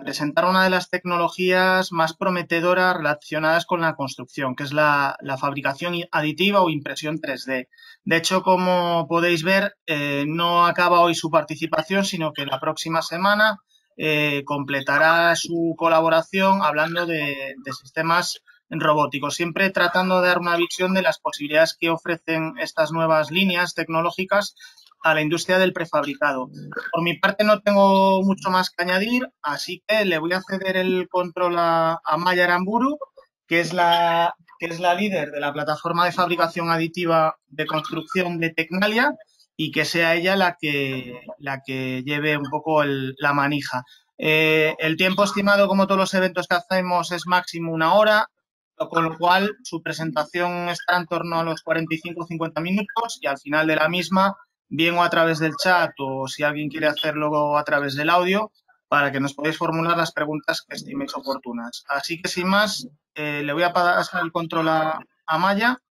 presentar una de las tecnologías más prometedoras relacionadas con la construcción, que es la fabricación aditiva o impresión 3D. De hecho, como podéis ver, no acaba hoy su participación, sino que la próxima semana completará su colaboración hablando de sistemas robóticos, siempre tratando de dar una visión de las posibilidades que ofrecen estas nuevas líneas tecnológicas a la industria del prefabricado. Por mi parte no tengo mucho más que añadir, así que le voy a ceder el control a Maya Aramburu, que es la líder de la plataforma de fabricación aditiva de construcción de Tecnalia, y que sea ella la que lleve un poco la manija. El tiempo estimado, como todos los eventos que hacemos, es máximo 1 hora, con lo cual su presentación estará en torno a los 45 o 50 minutos y al final de la misma, bien o a través del chat o si alguien quiere hacerlo a través del audio, para que nos podáis formular las preguntas que estiméis oportunas. Así que sin más, le voy a pasar el control a Maya.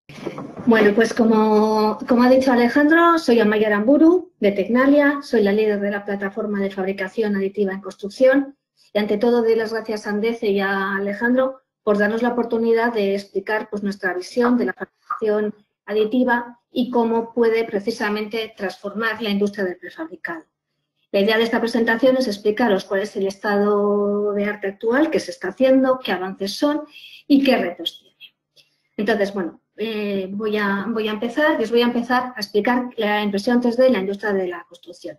Bueno, pues como ha dicho Alejandro, soy Amaya Aramburu, de Tecnalia, soy la líder de la plataforma de fabricación aditiva en construcción y ante todo doy las gracias a Andece y a Alejandro por darnos la oportunidad de explicar pues, nuestra visión de la fabricación aditiva y cómo puede precisamente transformar la industria del prefabricado. La idea de esta presentación es explicaros cuál es el estado de arte actual, qué se está haciendo, qué avances son y qué retos tiene. Entonces, bueno, voy a empezar a explicar la impresión 3D en la industria de la construcción.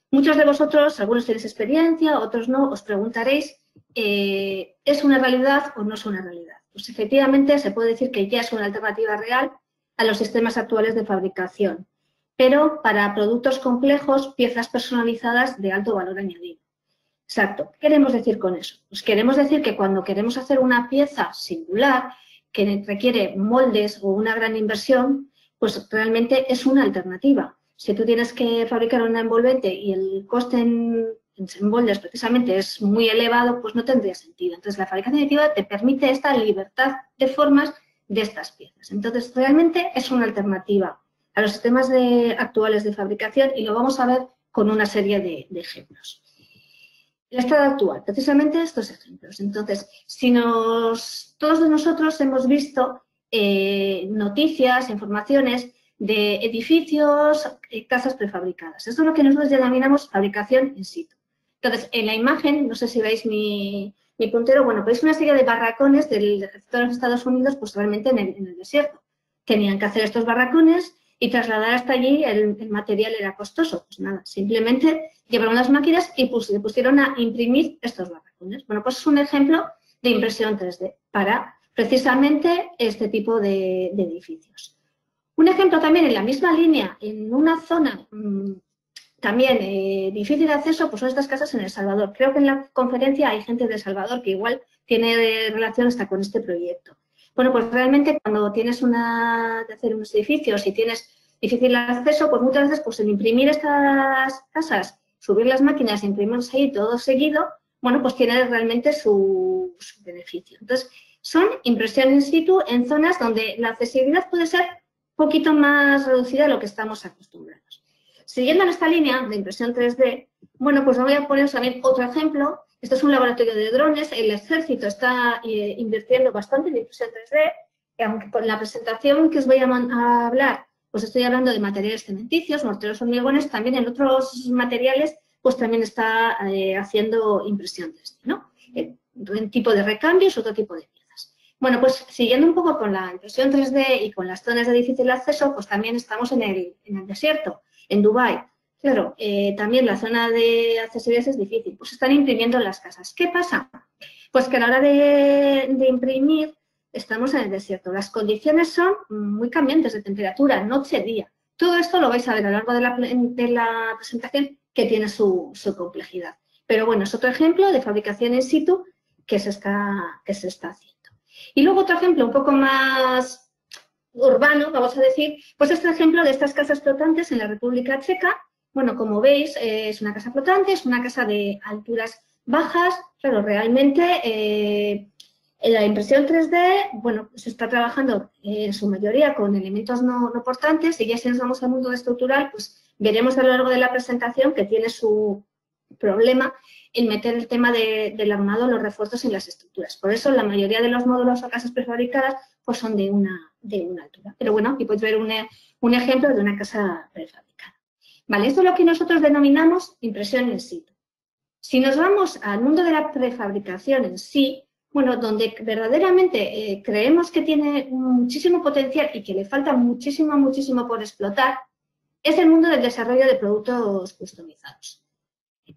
Muchos de vosotros, algunos tenéis experiencia, otros no, os preguntaréis, ¿es una realidad o no es una realidad? Pues efectivamente se puede decir que ya es una alternativa real a los sistemas actuales de fabricación, pero para productos complejos, piezas personalizadas de alto valor añadido. Exacto. ¿Qué queremos decir con eso? Pues queremos decir que cuando queremos hacer una pieza singular que requiere moldes o una gran inversión, pues realmente es una alternativa. Si tú tienes que fabricar una envolvente y el coste en moldes precisamente es muy elevado, pues no tendría sentido. Entonces, la fabricación aditiva te permite esta libertad de formas de estas piezas. Entonces, realmente es una alternativa a los sistemas actuales de fabricación y lo vamos a ver con una serie de ejemplos. El estado actual, precisamente estos ejemplos. Entonces, todos nosotros hemos visto noticias, informaciones de edificios, casas prefabricadas. Esto es lo que nosotros denominamos fabricación in situ. Entonces, en la imagen, no sé si veis mi puntero, bueno, veis una serie de barracones de los Estados Unidos, pues realmente en el desierto. Tenían que hacer estos barracones y trasladar hasta allí el material era costoso. Pues nada, simplemente llevaron las máquinas y se pusieron a imprimir estos barracones. Bueno, pues es un ejemplo de impresión 3D para precisamente este tipo de edificios. Un ejemplo también en la misma línea, en una zona también difícil de acceso, pues son estas casas en El Salvador. Creo que en la conferencia hay gente de El Salvador que igual tiene relación hasta con este proyecto. Bueno, pues realmente cuando tienes de hacer unos edificios y tienes difícil acceso, pues muchas veces pues el imprimir estas casas, subir las máquinas e imprimirlas ahí todo seguido, bueno, pues tiene realmente su beneficio. Entonces, son impresión in situ en zonas donde la accesibilidad puede ser un poquito más reducida a lo que estamos acostumbrados. Siguiendo en esta línea de impresión 3D, bueno, pues voy a poner también otro ejemplo. Este es un laboratorio de drones. El ejército está invirtiendo bastante en impresión 3D, aunque con la presentación que os voy a hablar, pues estoy hablando de materiales cementicios, morteros, hormigones, también en otros materiales, pues también está haciendo impresión 3D, ¿no? En tipo de recambios, otro tipo de piezas. Bueno, pues siguiendo un poco con la impresión 3D y con las zonas de difícil acceso, pues también estamos en el desierto, en Dubái. Claro, también la zona de accesibilidad es difícil, pues están imprimiendo en las casas. ¿Qué pasa? Pues que a la hora de imprimir estamos en el desierto. Las condiciones son muy cambiantes de temperatura, noche-día. Todo esto lo vais a ver a lo largo de la presentación que tiene su complejidad. Pero bueno, es otro ejemplo de fabricación in situ que se está haciendo. Y luego otro ejemplo un poco más urbano, vamos a decir, pues este ejemplo de estas casas flotantes en la República Checa. Bueno, como veis, es una casa flotante, es una casa de alturas bajas, pero realmente la impresión 3D, bueno, se está trabajando en su mayoría con elementos no portantes y ya si nos vamos al mundo estructural, pues veremos a lo largo de la presentación que tiene su problema en meter el tema del armado, los refuerzos en las estructuras. Por eso la mayoría de los módulos o casas prefabricadas pues son de una altura. Pero bueno, aquí podéis ver un ejemplo de una casa prefabricada. Vale, esto es lo que nosotros denominamos impresión in situ. Si nos vamos al mundo de la prefabricación en sí, bueno, donde verdaderamente creemos que tiene muchísimo potencial y que le falta muchísimo por explotar, es el mundo del desarrollo de productos customizados.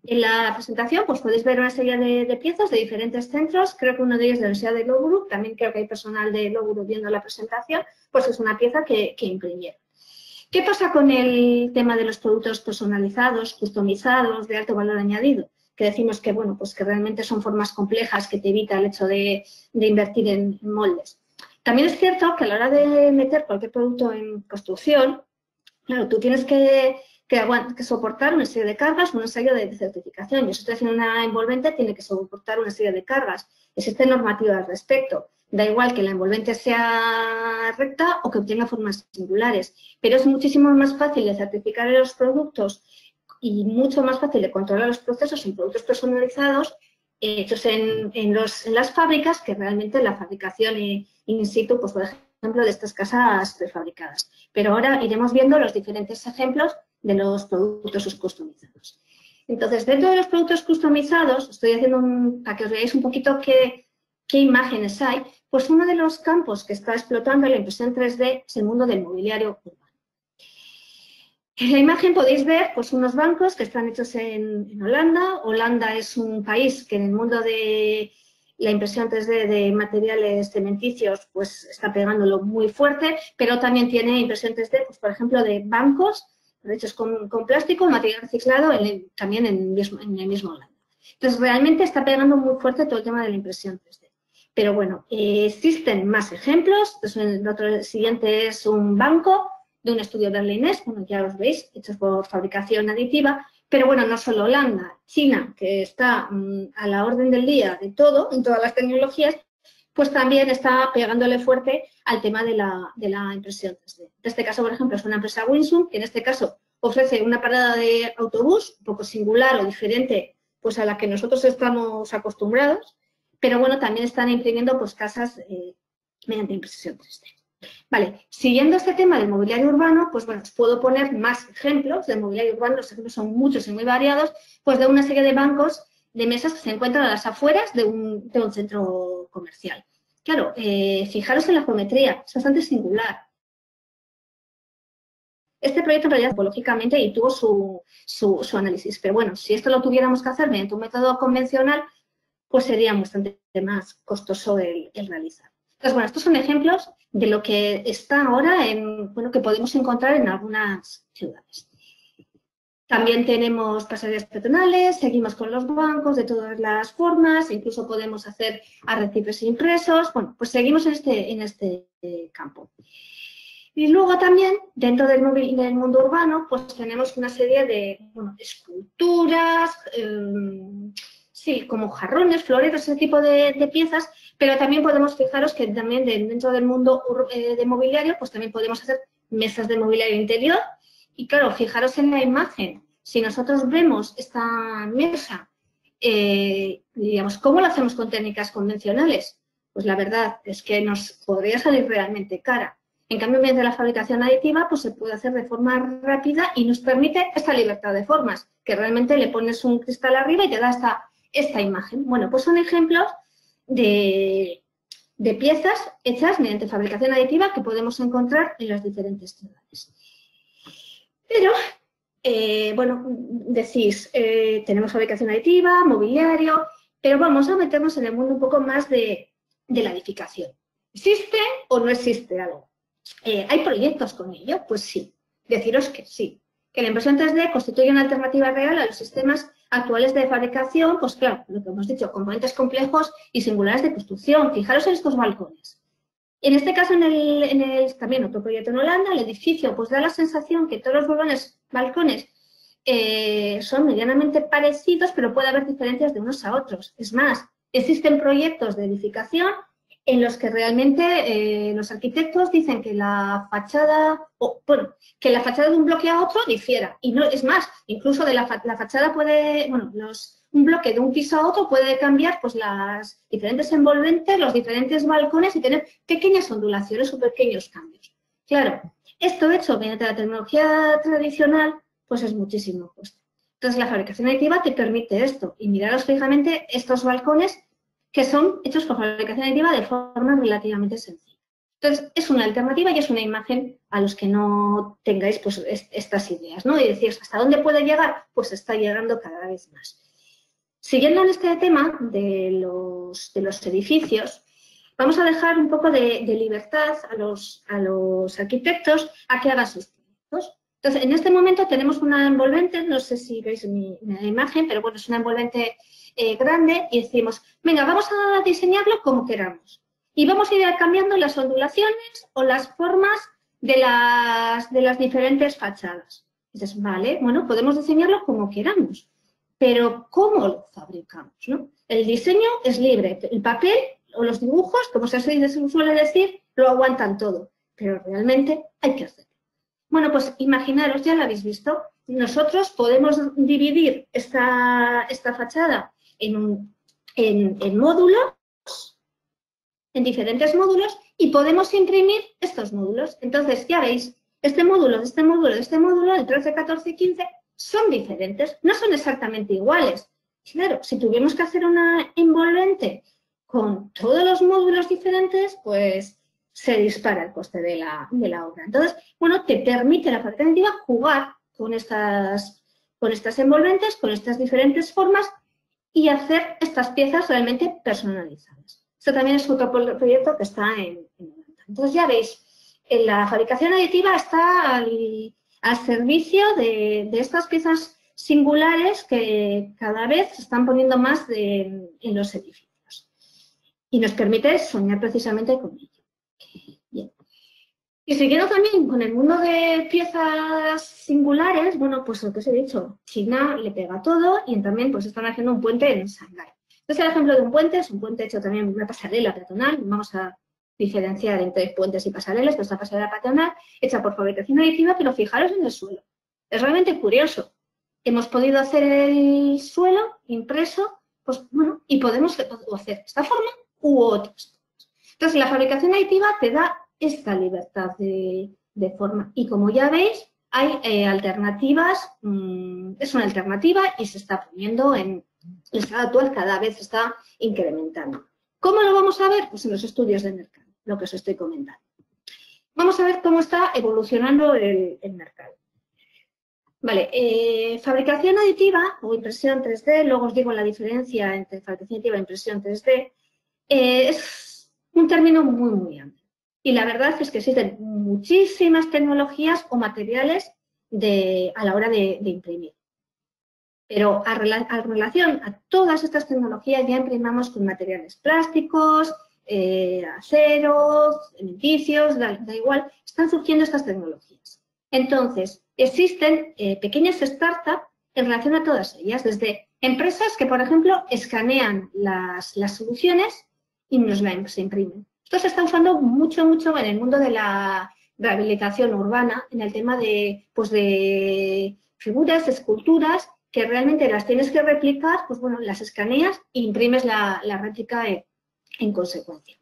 En la presentación pues podéis ver una serie de piezas de diferentes centros, creo que uno de ellos de la Universidad de Loughborough, también creo que hay personal de Loughborough viendo la presentación, pues es una pieza que imprimieron. ¿Qué pasa con el tema de los productos personalizados, customizados, de alto valor añadido? Que decimos que, bueno, pues que realmente son formas complejas que te evita el hecho de invertir en moldes. También es cierto que a la hora de meter cualquier producto en construcción, claro, tú tienes que soportar una serie de cargas, una serie de certificación. Y si estoy haciendo una envolvente, tiene que soportar una serie de cargas. Existe normativa al respecto. Da igual que la envolvente sea recta o que obtenga formas singulares. Pero es muchísimo más fácil de certificar los productos y mucho más fácil de controlar los procesos en productos personalizados hechos en las fábricas que realmente la fabricación in situ, pues por ejemplo, de estas casas prefabricadas. Pero ahora iremos viendo los diferentes ejemplos de los productos customizados. Entonces, dentro de los productos customizados, estoy haciendo para que os veáis un poquito qué imágenes hay, pues uno de los campos que está explotando la impresión 3D es el mundo del mobiliario urbano. En la imagen podéis ver pues, unos bancos que están hechos en Holanda. Holanda es un país que en el mundo de la impresión 3D de materiales cementicios pues, está pegándolo muy fuerte, pero también tiene impresión 3D, pues, por ejemplo, de bancos hechos con plástico, material reciclado, también en el mismo Holanda. Entonces, realmente está pegando muy fuerte todo el tema de la impresión 3D. Pero bueno, existen más ejemplos. Entonces, el siguiente es un banco de un estudio berlinés, bueno, ya los veis, hechos por fabricación aditiva, pero bueno, no solo Holanda, China, que está a la orden del día de todo, en todas las tecnologías, pues también está pegándole fuerte al tema de la impresión 3D. En este caso, por ejemplo, es una empresa Winsum, que en este caso ofrece una parada de autobús un poco singular o diferente pues a la que nosotros estamos acostumbrados, pero bueno, también están imprimiendo pues casas mediante impresión 3D. Vale, siguiendo este tema del mobiliario urbano, pues bueno, os puedo poner más ejemplos del mobiliario urbano, los ejemplos son muchos y muy variados, pues de una serie de bancos, de mesas que se encuentran a las afueras de un centro comercial. Claro, fijaros en la geometría, es bastante singular. Este proyecto en realidad ecológicamente y tuvo su análisis, pero bueno, si esto lo tuviéramos que hacer mediante un método convencional, pues sería bastante más costoso el realizar. Entonces, bueno, estos son ejemplos de lo que está ahora que podemos encontrar en algunas ciudades. También tenemos pasarelas peatonales, seguimos con los bancos de todas las formas, incluso podemos hacer arrecifes impresos. Bueno, pues seguimos en este campo. Y luego también, dentro del mundo urbano, pues tenemos una serie de esculturas, sí, como jarrones, floreros, ese tipo de piezas, pero también podemos fijaros que también dentro del mundo de mobiliario, pues también podemos hacer mesas de mobiliario interior. Y claro, fijaros en la imagen, si nosotros vemos esta mesa, digamos, ¿cómo lo hacemos con técnicas convencionales? Pues la verdad es que nos podría salir realmente cara. En cambio, mediante la fabricación aditiva, pues se puede hacer de forma rápida y nos permite esta libertad de formas, que realmente le pones un cristal arriba y te da esta imagen. Bueno, pues son ejemplos de piezas hechas mediante fabricación aditiva que podemos encontrar en las diferentes ciudades. Pero, bueno, decís, tenemos fabricación aditiva, mobiliario, pero vamos a meternos en el mundo un poco más de la edificación. ¿Existe o no existe algo? ¿Hay proyectos con ello? Pues sí. Deciros que sí. Que la impresión 3D constituye una alternativa real a los sistemas actuales de fabricación, pues claro, lo que hemos dicho, componentes complejos y singulares de construcción. Fijaros en estos balcones. En este caso, también otro proyecto en Holanda, el edificio pues da la sensación que todos los balcones son medianamente parecidos, pero puede haber diferencias de unos a otros. Es más, existen proyectos de edificación en los que realmente los arquitectos dicen que la fachada, que la fachada de un bloque a otro difiera. Y no, es más, incluso de la fachada puede, un bloque de un piso a otro puede cambiar pues las diferentes envolventes, los diferentes balcones y tener pequeñas ondulaciones o pequeños cambios. Claro, esto hecho mediante la tecnología tradicional pues es muchísimo coste. Entonces la fabricación aditiva te permite esto y miraros fijamente estos balcones que son hechos por fabricación aditiva de forma relativamente sencilla. Entonces, es una alternativa y es una imagen a los que no tengáis pues, estas ideas, ¿no? Y decir, ¿hasta dónde puede llegar? Pues está llegando cada vez más. Siguiendo en este tema de los edificios, vamos a dejar un poco de libertad a los arquitectos a que hagan sus proyectos. Entonces, en este momento tenemos una envolvente, no sé si veis mi imagen, pero bueno, es una envolvente grande y decimos, venga, vamos a diseñarlo como queramos. Y vamos a ir cambiando las ondulaciones o las formas de las diferentes fachadas. Dices, vale, bueno, podemos diseñarlo como queramos, pero ¿cómo lo fabricamos, no? El diseño es libre, el papel o los dibujos, como se suele decir, lo aguantan todo, pero realmente hay que hacerlo. Bueno, pues imaginaros, ya lo habéis visto, nosotros podemos dividir esta fachada en módulos, en diferentes módulos, y podemos imprimir estos módulos. Entonces, ya veis, este módulo, el 13, 14 y 15, son diferentes, no son exactamente iguales. Claro, si tuviéramos que hacer una envolvente con todos los módulos diferentes, pues se dispara el coste de la obra. Entonces, bueno, te permite la fabricación aditiva jugar con estas envolventes, con estas diferentes formas y hacer estas piezas realmente personalizadas. Esto también es otro proyecto que está en Holanda. Entonces, ya veis, la fabricación aditiva está al servicio de estas piezas singulares que cada vez se están poniendo más en los edificios. Y nos permite soñar precisamente con ello. Bien. Y siguiendo también con el mundo de piezas singulares, bueno, pues lo que os he dicho, China le pega todo y también pues están haciendo un puente en Shanghái. Este es el ejemplo de un puente, es un puente hecho también una pasarela peatonal, vamos a diferenciar entre puentes y pasarelas, pero esta pasarela peatonal hecha por fabricación aditiva, pero fijaros en el suelo. Es realmente curioso. Hemos podido hacer el suelo impreso, pues bueno, y podemos hacer esta forma u otras. Entonces, la fabricación aditiva te da esta libertad de forma. Y como ya veis, hay alternativas, es una alternativa y se está poniendo en el estado actual, cada vez se está incrementando. ¿Cómo lo vamos a ver? Pues en los estudios de mercado, lo que os estoy comentando. Vamos a ver cómo está evolucionando el mercado. Vale, fabricación aditiva o impresión 3D, luego os digo la diferencia entre fabricación aditiva e impresión 3D, es un término muy, muy amplio. Y la verdad es que existen muchísimas tecnologías o materiales a la hora de imprimir. Pero a relación a todas estas tecnologías ya imprimamos con materiales plásticos, aceros, cementicios, da igual, están surgiendo estas tecnologías. Entonces, existen pequeñas startups en relación a todas ellas, desde empresas que, por ejemplo, escanean las soluciones y nos las imprimen. Esto se está usando mucho en el mundo de la rehabilitación urbana, en el tema de figuras, esculturas, que realmente las tienes que replicar, pues bueno, las escaneas e imprimes la réplica en consecuencia.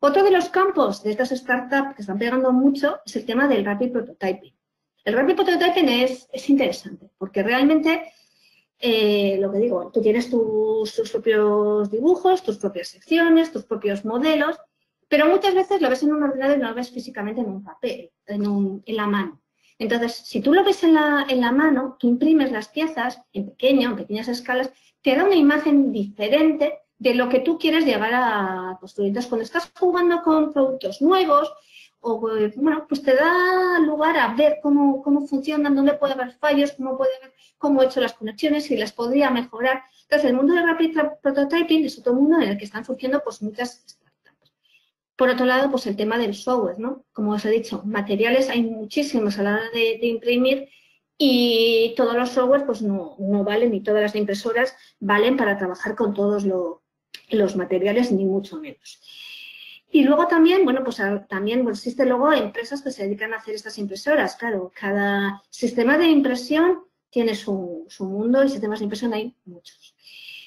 Otro de los campos de estas startups que están pegando mucho es el tema del rapid prototyping. El rapid prototyping es interesante porque realmente, lo que digo, tú tienes tus propios dibujos, tus propias secciones, tus propios modelos, pero muchas veces lo ves en un ordenador y no lo ves físicamente en un papel, en la mano. Entonces, si tú lo ves en la mano, tú imprimes las piezas en pequeñas escalas, te da una imagen diferente de lo que tú quieres llegar a construir. Entonces, cuando estás jugando con productos nuevos, bueno, pues te da lugar a ver cómo funcionan, dónde puede haber fallos, cómo he hecho las conexiones, si las podría mejorar. Entonces, el mundo del rapid prototyping es otro mundo en el que están surgiendo pues muchas startups. Por otro lado, pues el tema del software, ¿no? Como os he dicho, materiales hay muchísimos a la hora de imprimir y todos los softwares pues no valen, ni todas las impresoras valen para trabajar con todos los materiales, ni mucho menos. Y luego también, bueno, pues también existen luego empresas que se dedican a hacer estas impresoras. Claro, cada sistema de impresión tiene su mundo y sistemas de impresión hay muchos.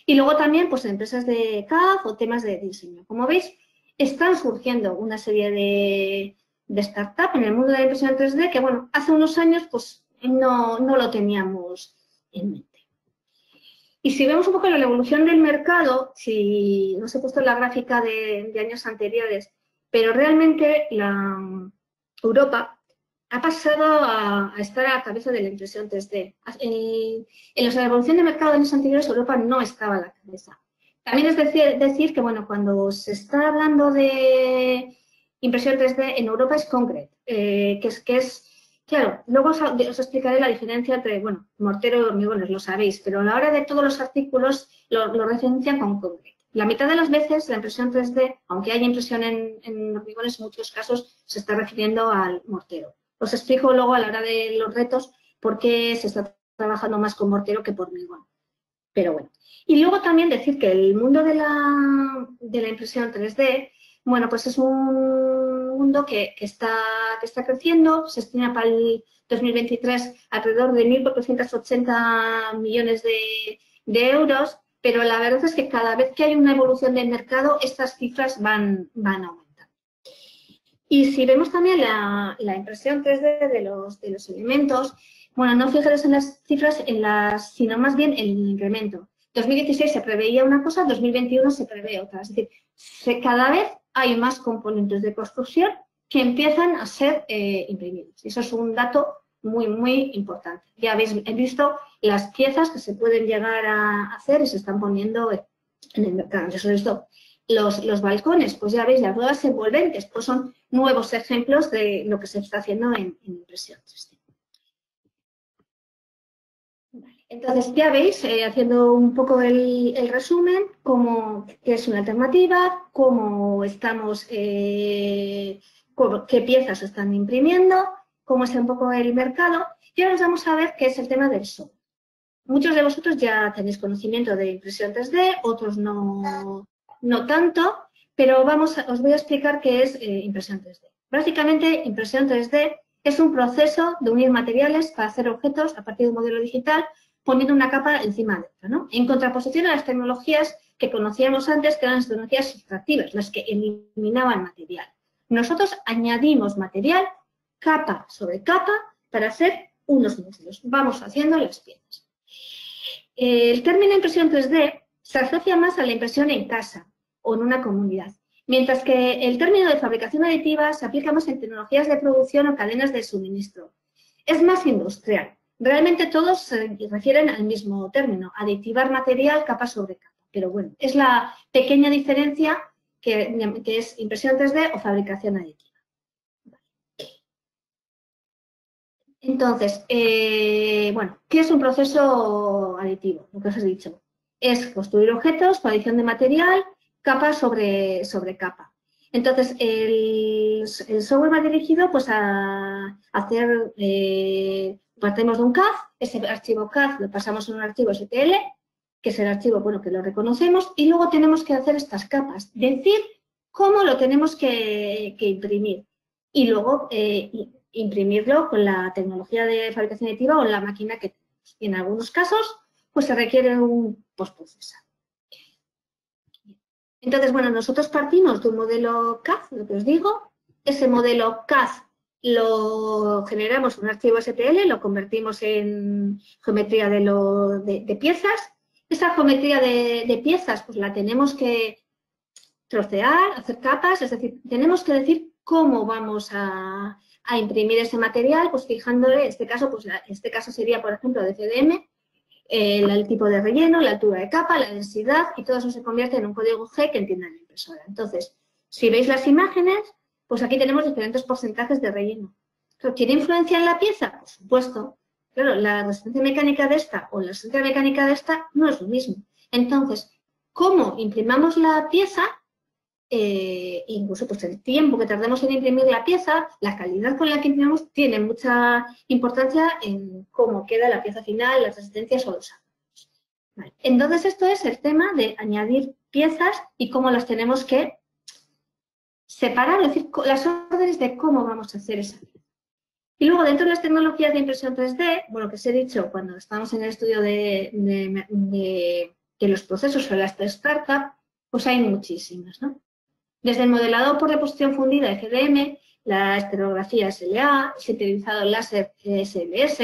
Y luego también, pues, empresas de CAD o temas de diseño. Como veis, están surgiendo una serie de startups en el mundo de la impresión en 3D que, bueno, hace unos años, pues, no lo teníamos en mente. Y si vemos un poco la evolución del mercado, si no os he puesto la gráfica de años anteriores, pero realmente Europa ha pasado a estar a la cabeza de la impresión 3D. En la evolución del mercado de años anteriores, Europa no estaba a la cabeza. También es decir que, bueno, cuando se está hablando de impresión 3D en Europa es concrete, que es claro, luego os explicaré la diferencia entre, bueno, mortero y hormigones, lo sabéis, pero a la hora de todos los artículos lo referencian con concreto. La mitad de las veces la impresión 3D, aunque haya impresión en hormigones, en muchos casos se está refiriendo al mortero. Os explico luego a la hora de los retos por qué se está trabajando más con mortero que por hormigón. Pero bueno. Y luego también decir que el mundo de la impresión 3D, bueno, pues es un mundo que está creciendo, se estima para el 2023 alrededor de 1.480 millones de euros, pero la verdad es que cada vez que hay una evolución del mercado, estas cifras van aumentando. Y si vemos también la impresión 3D de los elementos, bueno, no fijaros en las cifras, sino más bien en el incremento. 2016 se preveía una cosa, 2021 se prevé otra. Es decir, cada vez hay más componentes de construcción que empiezan a ser imprimidos. Eso es un dato muy, muy importante. Ya habéis visto las piezas que se pueden llegar a hacer y se están poniendo en el mercado. Eso es esto. Los balcones, pues ya veis, las ruedas envolventes, pues son nuevos ejemplos de lo que se está haciendo en impresión 3D. Entonces, ya veis, haciendo un poco el resumen, qué es una alternativa, qué piezas se están imprimiendo, cómo es un poco el mercado, y ahora vamos a ver qué es el tema del software. Muchos de vosotros ya tenéis conocimiento de impresión 3D, otros no tanto, pero os voy a explicar qué es impresión 3D. Básicamente, impresión 3D es un proceso de unir materiales para hacer objetos a partir de un modelo digital, poniendo una capa encima de otra, ¿no? En contraposición a las tecnologías que conocíamos antes, que eran las tecnologías sustractivas, las que eliminaban material. Nosotros añadimos material, capa sobre capa, para hacer unos módulos. Vamos haciendo las piezas. El término impresión 3D se asocia más a la impresión en casa o en una comunidad, mientras que el término de fabricación aditiva se aplica más en tecnologías de producción o cadenas de suministro. Es más industrial. Realmente todos se refieren al mismo término, aditivar material capa sobre capa. Pero bueno, es la pequeña diferencia que es impresión 3D o fabricación aditiva. Entonces, bueno, ¿qué es un proceso aditivo? Lo que os he dicho. Es construir objetos con adición de material, capa sobre capa. Entonces, el software va dirigido pues, a hacer, partimos de un CAD, ese archivo CAD lo pasamos en un archivo STL, que es el archivo bueno, que lo reconocemos, y luego tenemos que hacer estas capas, decir cómo lo tenemos que imprimir. Y luego imprimirlo con la tecnología de fabricación aditiva o en la máquina que tenemos. Y en algunos casos, pues se requiere un postprocesado. Entonces, bueno, nosotros partimos de un modelo CAD, lo que os digo. Ese modelo CAD lo generamos en un archivo STL, lo convertimos en geometría de piezas. Esa geometría de piezas, pues la tenemos que trocear, hacer capas, es decir, tenemos que decir cómo vamos a imprimir ese material, pues fijándole, este caso sería, por ejemplo, de FDM, el tipo de relleno, la altura de capa, la densidad, y todo eso se convierte en un código G que entienda la impresora. Entonces, si veis las imágenes, pues aquí tenemos diferentes porcentajes de relleno. ¿Tiene influencia en la pieza? Por supuesto. Claro, la resistencia mecánica de esta o la resistencia mecánica de esta no es lo mismo. Entonces, ¿cómo imprimamos la pieza? Incluso pues el tiempo que tardemos en imprimir la pieza, la calidad con la que imprimimos tiene mucha importancia en cómo queda la pieza final, las resistencias o los ángulos. Vale. Entonces esto es el tema de añadir piezas y cómo las tenemos que separar, es decir, las órdenes de cómo vamos a hacer esa pieza. Y luego dentro de las tecnologías de impresión 3D, bueno, que os he dicho cuando estábamos en el estudio de que los procesos o las startup, pues hay muchísimas, ¿no? Desde el modelado por deposición fundida FDM, la estereografía SLA, el sintetizado láser SLS,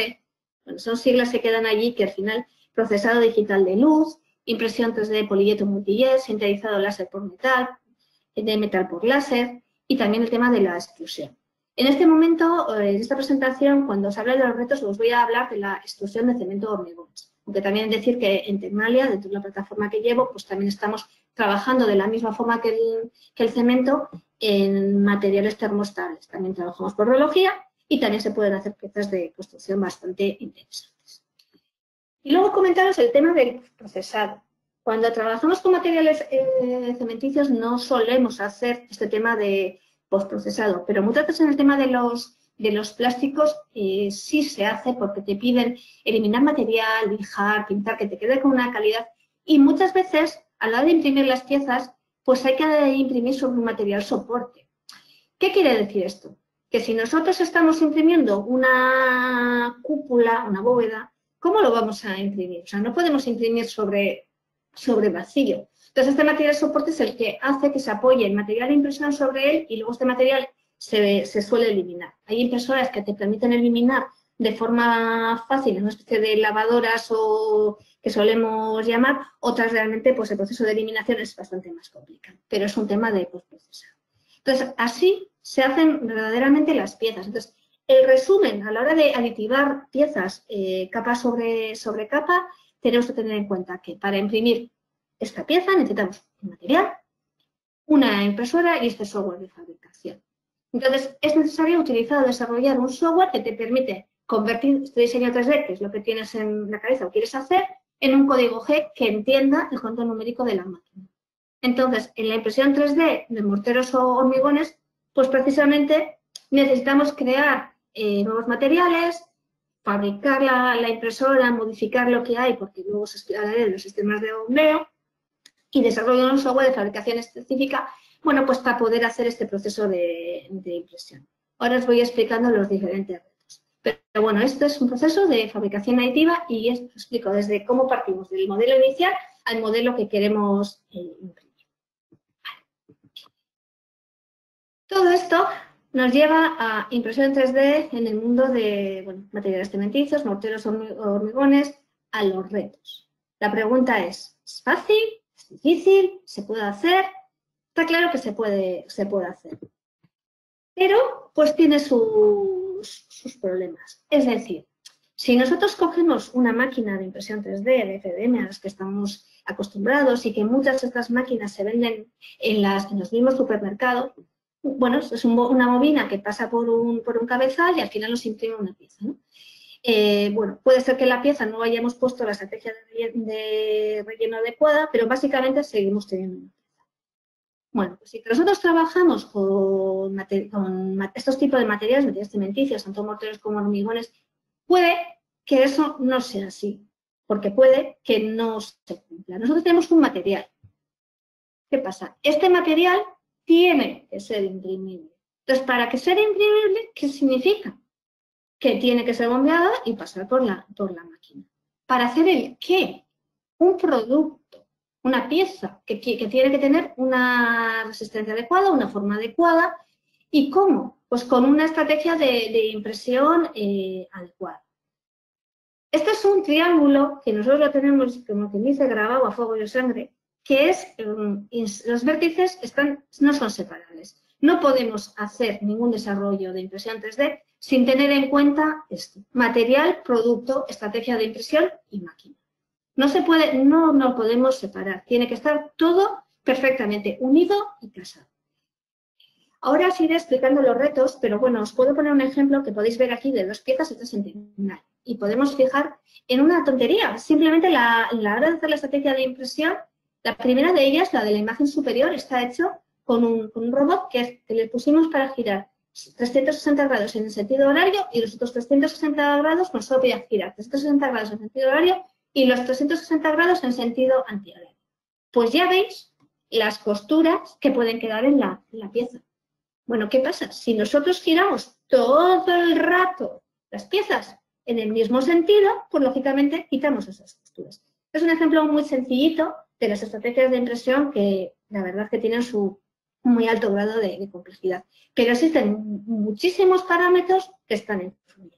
bueno, son siglas que quedan allí que al final, procesado digital de luz, impresión 3D de polieto multijet, sintetizado láser por metal, de metal por láser y también el tema de la extrusión. En este momento, en esta presentación, cuando os habla de los retos, os voy a hablar de la extrusión de cemento hormigones. Aunque también decir que en Tecnalia, dentro de la plataforma que llevo, pues también estamos trabajando de la misma forma que el cemento en materiales termoestables. También trabajamos por radiología y también se pueden hacer piezas de construcción bastante interesantes. Y luego comentaros el tema del procesado. Cuando trabajamos con materiales cementicios no solemos hacer este tema de postprocesado, pero muchas veces en el tema de los plásticos sí se hace porque te piden eliminar material, lijar, pintar, que te quede con una calidad. Y muchas veces, a la hora de imprimir las piezas, pues hay que imprimir sobre un material soporte. ¿Qué quiere decir esto? Que si nosotros estamos imprimiendo una cúpula, una bóveda, ¿cómo lo vamos a imprimir? O sea, no podemos imprimir sobre vacío. Entonces, este material soporte es el que hace que se apoye el material de impresión sobre él y luego este material se suele eliminar. Hay impresoras que te permiten eliminar de forma fácil, en una especie de lavadoras o que solemos llamar, otras realmente pues el proceso de eliminación es bastante más complicado, pero es un tema de postprocesado. Entonces, así se hacen verdaderamente las piezas. Entonces, el resumen, a la hora de aditivar piezas capa sobre capa, tenemos que tener en cuenta que para imprimir esta pieza necesitamos un material, una impresora y este software de fabricación. Entonces, es necesario utilizar o desarrollar un software que te permite convertir este diseño 3D, que es lo que tienes en la cabeza o quieres hacer, en un código G que entienda el control numérico de la máquina. Entonces, en la impresión 3D de morteros o hormigones, pues precisamente necesitamos crear nuevos materiales, fabricar la impresora, modificar lo que hay, porque luego se explicaré los sistemas de bombeo, y desarrollar un software de fabricación específica, bueno, pues para poder hacer este proceso de impresión. Ahora os voy explicando los diferentes retos. Pero bueno, esto es un proceso de fabricación aditiva y os explico desde cómo partimos del modelo inicial al modelo que queremos imprimir. Todo esto nos lleva a impresión 3D en el mundo de materiales cementicios, morteros o hormigones, a los retos. La pregunta ¿es fácil? ¿Es difícil? ¿Se puede hacer? Está claro que se puede hacer. Pero pues tiene sus problemas. Es decir, si nosotros cogemos una máquina de impresión 3D, de FDM, a las que estamos acostumbrados y que muchas de estas máquinas se venden en los mismos supermercados, bueno, es una bobina que pasa por un cabezal y al final nos imprime una pieza, ¿no? Bueno, puede ser que la pieza no hayamos puesto la estrategia de relleno adecuada, pero básicamente seguimos teniendo una pieza. Bueno, pues si nosotros trabajamos con estos tipos de materiales cementicios, tanto morteros como hormigones, puede que eso no sea así, porque puede que no se cumpla. Nosotros tenemos un material. ¿Qué pasa? Este material tiene que ser imprimible. Entonces, para que sea imprimible, ¿qué significa? Que tiene que ser bombeada y pasar por la máquina. ¿Para hacer el qué? Un producto, una pieza que tiene que tener una resistencia adecuada, una forma adecuada. ¿Y cómo? Pues con una estrategia de impresión adecuada. Este es un triángulo que nosotros lo tenemos, como quien dice, grabado a fuego y sangre, que es, los vértices no son separables. No podemos hacer ningún desarrollo de impresión 3D sin tener en cuenta esto: material, producto, estrategia de impresión y máquina. No se puede, no lo podemos separar. Tiene que estar todo perfectamente unido y casado. Ahora os iré explicando los retos, pero bueno, os puedo poner un ejemplo que podéis ver aquí de 2 piezas y 3 en diagonal. Y podemos fijar en una tontería. Simplemente la hora de hacer la estrategia de impresión, la primera de ellas, la de la imagen superior, está hecho con un robot que le pusimos para girar 360 grados en el sentido horario y los otros 360 grados pues solo podía girar 360 grados en sentido horario y los 360 grados en sentido antihorario. Pues ya veis las costuras que pueden quedar en la pieza. Bueno, ¿qué pasa? Si nosotros giramos todo el rato las piezas en el mismo sentido, pues lógicamente quitamos esas costuras. Es un ejemplo muy sencillito de las estrategias de impresión que la verdad es que tienen su muy alto grado de complejidad. Pero existen muchísimos parámetros que están influyendo.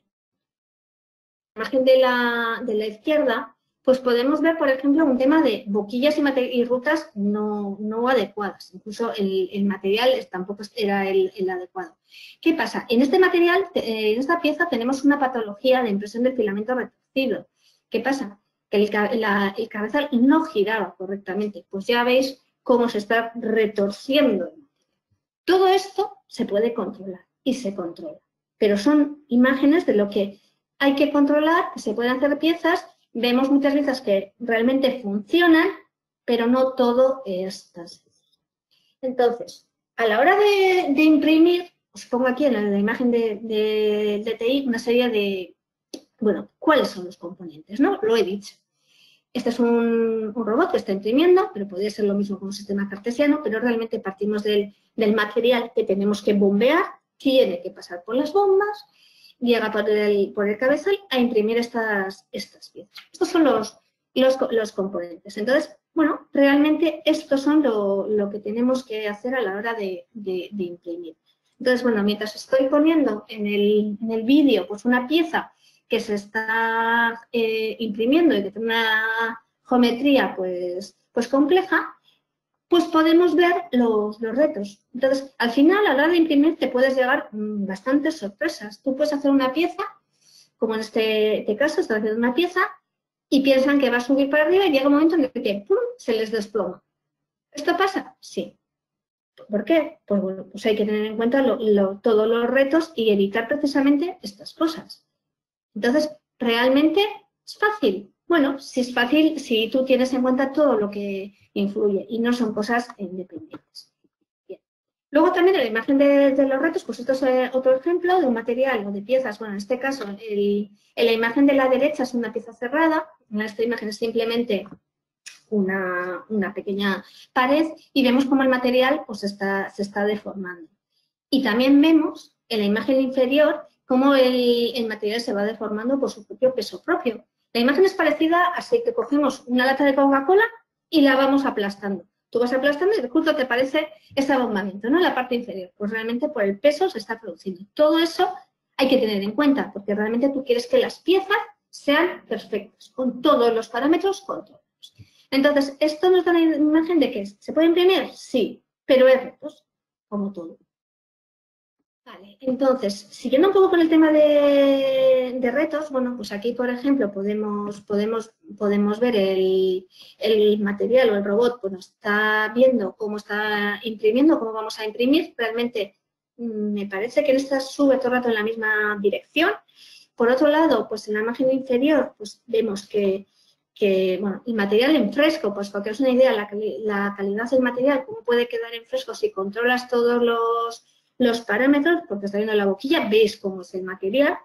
En la imagen de la izquierda, pues podemos ver, por ejemplo, un tema de boquillas y rutas no adecuadas. Incluso el material tampoco era el adecuado. ¿Qué pasa? En este material, en esta pieza, tenemos una patología de impresión del filamento retorcido. ¿Qué pasa? Que el cabezal no giraba correctamente. Pues ya veis cómo se está retorciendo. Todo esto se puede controlar y se controla. Pero son imágenes de lo que hay que controlar, que se pueden hacer piezas. Vemos muchas veces que realmente funcionan, pero no todo es así. Entonces, a la hora de imprimir, os pongo aquí en la imagen de DTI una serie de, bueno, ¿cuáles son los componentes? ¿No? Lo he dicho. Este es un robot que está imprimiendo, pero podría ser lo mismo con un sistema cartesiano, pero realmente partimos del material que tenemos que bombear, tiene que pasar por las bombas, llega por el cabezal a imprimir estas piezas. Estos son los componentes. Entonces, bueno, realmente estos son lo que tenemos que hacer a la hora de imprimir. Entonces, bueno, mientras estoy poniendo en el vídeo pues una pieza que se está imprimiendo y que tiene una geometría pues compleja, pues podemos ver los retos. Entonces, al final, a la hora de imprimir, te puedes llevar bastantes sorpresas. Tú puedes hacer una pieza, como en este caso, estás haciendo una pieza y piensan que va a subir para arriba y llega un momento en el que ¡pum!, se les desploma. ¿Esto pasa? Sí. ¿Por qué? Pues bueno, pues hay que tener en cuenta todos los retos y evitar precisamente estas cosas. Entonces, ¿realmente es fácil? Bueno, si es fácil, si tú tienes en cuenta todo lo que influye y no son cosas independientes. Bien. Luego también en la imagen de los retos, pues esto es otro ejemplo de un material o de piezas. Bueno, en este caso, en la imagen de la derecha es una pieza cerrada, en esta imagen es simplemente una pequeña pared y vemos cómo el material pues, se está deformando. Y también vemos en la imagen inferior cómo el material se va deformando por su propio peso propio. La imagen es parecida así que cogemos una lata de Coca-Cola y la vamos aplastando. Tú vas aplastando y justo te parece ese abombamiento, ¿no? En la parte inferior. Pues realmente por el peso se está produciendo. Todo eso hay que tener en cuenta porque realmente tú quieres que las piezas sean perfectas, con todos los parámetros controlados. Entonces, esto nos da una imagen de que ¿se puede imprimir? Sí, pero hay retos, como todo. Vale, entonces, siguiendo un poco con el tema de retos, bueno, pues aquí, por ejemplo, podemos ver el material o el robot, pues nos está viendo cómo está imprimiendo, cómo vamos a imprimir. Realmente me parece que esta sube todo el rato en la misma dirección. Por otro lado, pues en la imagen inferior, pues vemos que bueno, el material en fresco, pues para que os una idea, la calidad del material, cómo puede quedar en fresco si controlas todos los parámetros, porque está viendo la boquilla, veis cómo es el material.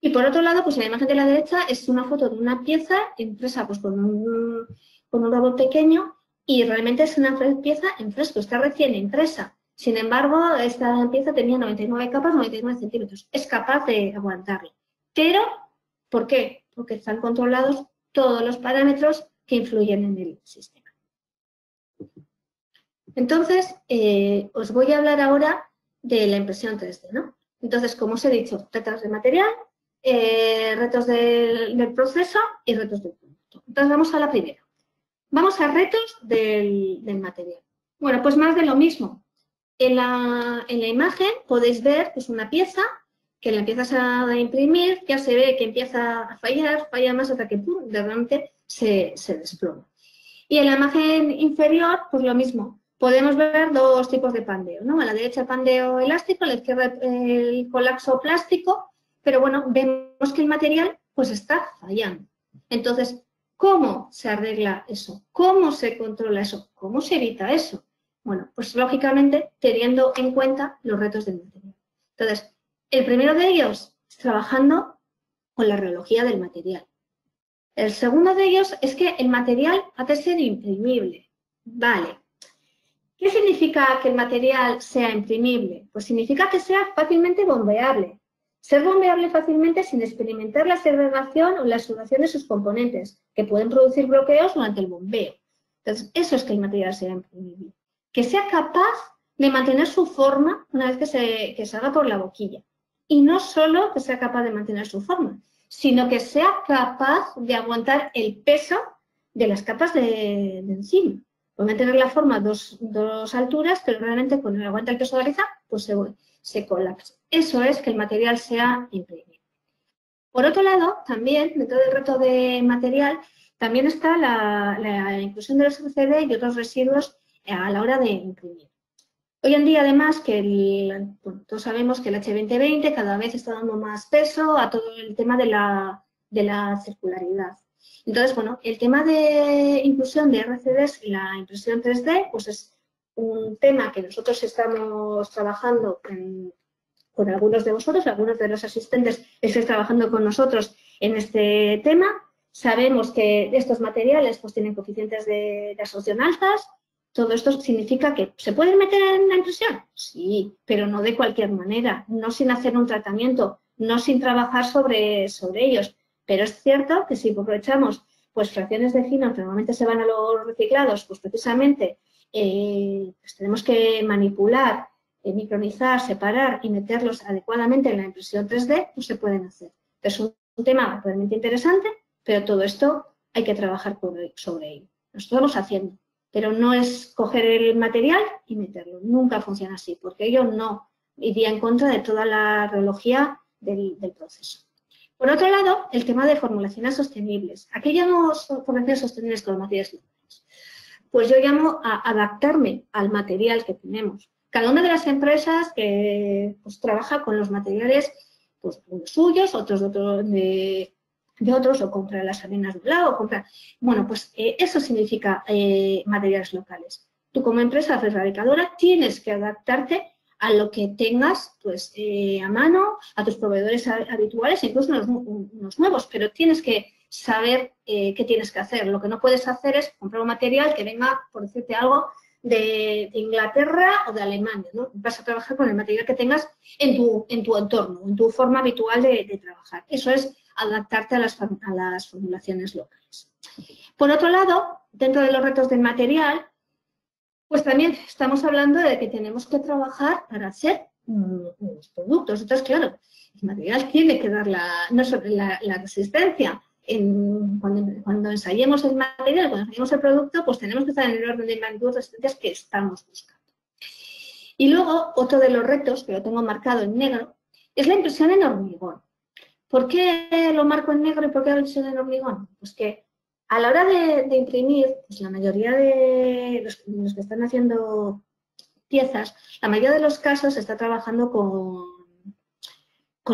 Y por otro lado, pues en la imagen de la derecha es una foto de una pieza impresa pues con un robot pequeño y realmente es una pieza en fresco, está recién impresa. Sin embargo, esta pieza tenía 99 capas, 99 centímetros. Es capaz de aguantarlo. Pero, ¿por qué? Porque están controlados todos los parámetros que influyen en el sistema. Entonces, os voy a hablar ahora de la impresión 3D, ¿no? Entonces, como os he dicho, retos de material, retos del proceso y retos del producto. Entonces, vamos a la primera. Vamos a retos del material. Bueno, pues más de lo mismo. En la imagen podéis ver que es una pieza que la empiezas a imprimir, ya se ve que empieza a fallar, falla más hasta que ¡pum!, de repente se desploma. Y en la imagen inferior, pues lo mismo. Podemos ver dos tipos de pandeo, ¿no? A la derecha el pandeo elástico, a la izquierda el colapso plástico, pero bueno, vemos que el material pues está fallando. Entonces, ¿cómo se arregla eso? ¿Cómo se controla eso? ¿Cómo se evita eso? Bueno, pues lógicamente teniendo en cuenta los retos del material. Entonces, el primero de ellos es trabajando con la reología del material. El segundo de ellos es que el material ha de ser imprimible. Vale. ¿Qué significa que el material sea imprimible? Pues significa que sea fácilmente bombeable. Ser bombeable fácilmente sin experimentar la segregación o la exudación de sus componentes, que pueden producir bloqueos durante el bombeo. Entonces, eso es que el material sea imprimible. Que sea capaz de mantener su forma una vez que se haga por la boquilla. Y no solo que sea capaz de mantener su forma, sino que sea capaz de aguantar el peso de las capas de encima. Puede mantener la forma a dos alturas, pero realmente cuando aguanta el peso de la pieza, pues se colapsa. Eso es que el material sea imprimible. Por otro lado, también, dentro del reto de material, también está la inclusión de los RCD y otros residuos a la hora de imprimir. Hoy en día, además, todos sabemos que el H2020 cada vez está dando más peso a todo el tema de la circularidad. Entonces, bueno, el tema de inclusión de RCDs en la impresión 3D, pues es un tema que nosotros estamos trabajando con algunos de vosotros, algunos de los asistentes estáis trabajando con nosotros en este tema. Sabemos que estos materiales pues tienen coeficientes de absorción altas. Todo esto significa que ¿se pueden meter en la impresión? Sí, pero no de cualquier manera, no sin hacer un tratamiento, no sin trabajar sobre ellos. Pero es cierto que si aprovechamos pues fracciones de fino que normalmente se van a los reciclados, pues precisamente pues tenemos que manipular, micronizar, separar y meterlos adecuadamente en la impresión 3D, pues se pueden hacer. Es un tema realmente interesante, pero todo esto hay que trabajar sobre ello. Lo estamos haciendo, pero no es coger el material y meterlo. Nunca funciona así, porque ello no iría en contra de toda la reología del proceso. Por otro lado, el tema de formulaciones sostenibles. ¿A qué llamo formulaciones sostenibles con los materiales locales? Pues yo llamo a adaptarme al material que tenemos. Cada una de las empresas que pues, trabaja con los materiales pues, suyos, otros de otros, o compra las arenas de un lado, o compra... Bueno, pues eso significa materiales locales. Tú como empresa fabricadora tienes que adaptarte a lo que tengas pues, a mano, a tus proveedores habituales, incluso unos nuevos, pero tienes que saber qué tienes que hacer. Lo que no puedes hacer es comprar un material que venga, por decirte algo, de Inglaterra o de Alemania, ¿no? Vas a trabajar con el material que tengas en tu entorno, en tu forma habitual de trabajar. Eso es adaptarte a las formulaciones locales. Por otro lado, dentro de los retos del material, pues también estamos hablando de que tenemos que trabajar para hacer unos productos. Entonces, claro, el material tiene que dar no solo la resistencia. Cuando ensayemos el material, cuando ensayemos el producto, pues tenemos que estar en el orden de magnitud de resistencias que estamos buscando. Y luego, otro de los retos, que lo tengo marcado en negro, es la impresión en hormigón. ¿Por qué lo marco en negro y por qué la impresión en hormigón? Pues que a la hora de imprimir, pues la mayoría de los que están haciendo piezas, la mayoría de los casos se está trabajando con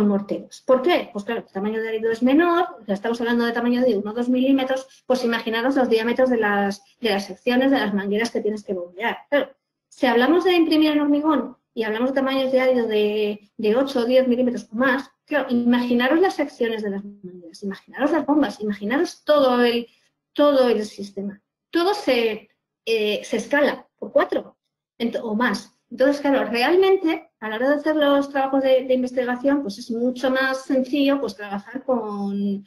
morteros. ¿Por qué? Pues claro, el tamaño de árido es menor, estamos hablando de tamaño de 1 o 2 milímetros, pues imaginaros los diámetros de las secciones de las mangueras que tienes que bombear. Claro, si hablamos de imprimir en hormigón y hablamos de tamaños de árido de 8 o 10 milímetros o más, claro, imaginaros las secciones de las mangueras, imaginaros las bombas, imaginaros todo el sistema. Todo se escala por 4 o más. Entonces, claro, realmente, a la hora de hacer los trabajos de investigación, pues es mucho más sencillo pues, trabajar con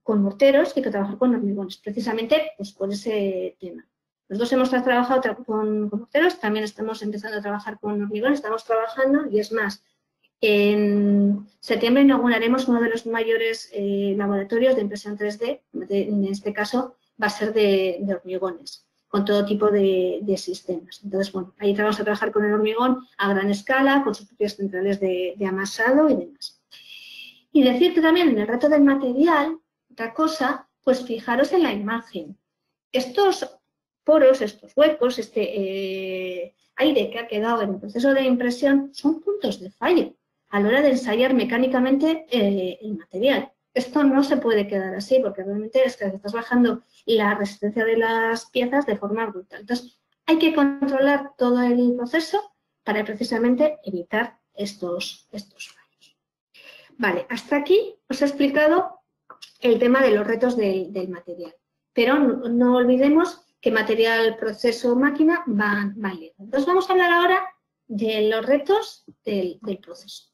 morteros que trabajar con hormigones, precisamente pues, por ese tema. Nosotros hemos trabajado con morteros, también estamos empezando a trabajar con hormigones, estamos trabajando, y es más, en septiembre inauguraremos uno de los mayores laboratorios de impresión 3D, en este caso va a ser de hormigones, con todo tipo de sistemas. Entonces, bueno, ahí vamos a trabajar con el hormigón a gran escala, con sus propias centrales de amasado y demás. Y decirte también, en el reto del material, otra cosa, pues fijaros en la imagen. Estos poros, estos huecos, este aire que ha quedado en el proceso de impresión, son puntos de fallo a la hora de ensayar mecánicamente el material. Esto no se puede quedar así, porque realmente es que estás bajando la resistencia de las piezas de forma brutal. Entonces, hay que controlar todo el proceso para precisamente evitar estos fallos. Vale, hasta aquí os he explicado el tema de los retos del material. Pero no olvidemos que material, proceso, máquina van lejos. Entonces, vamos a hablar ahora de los retos del proceso.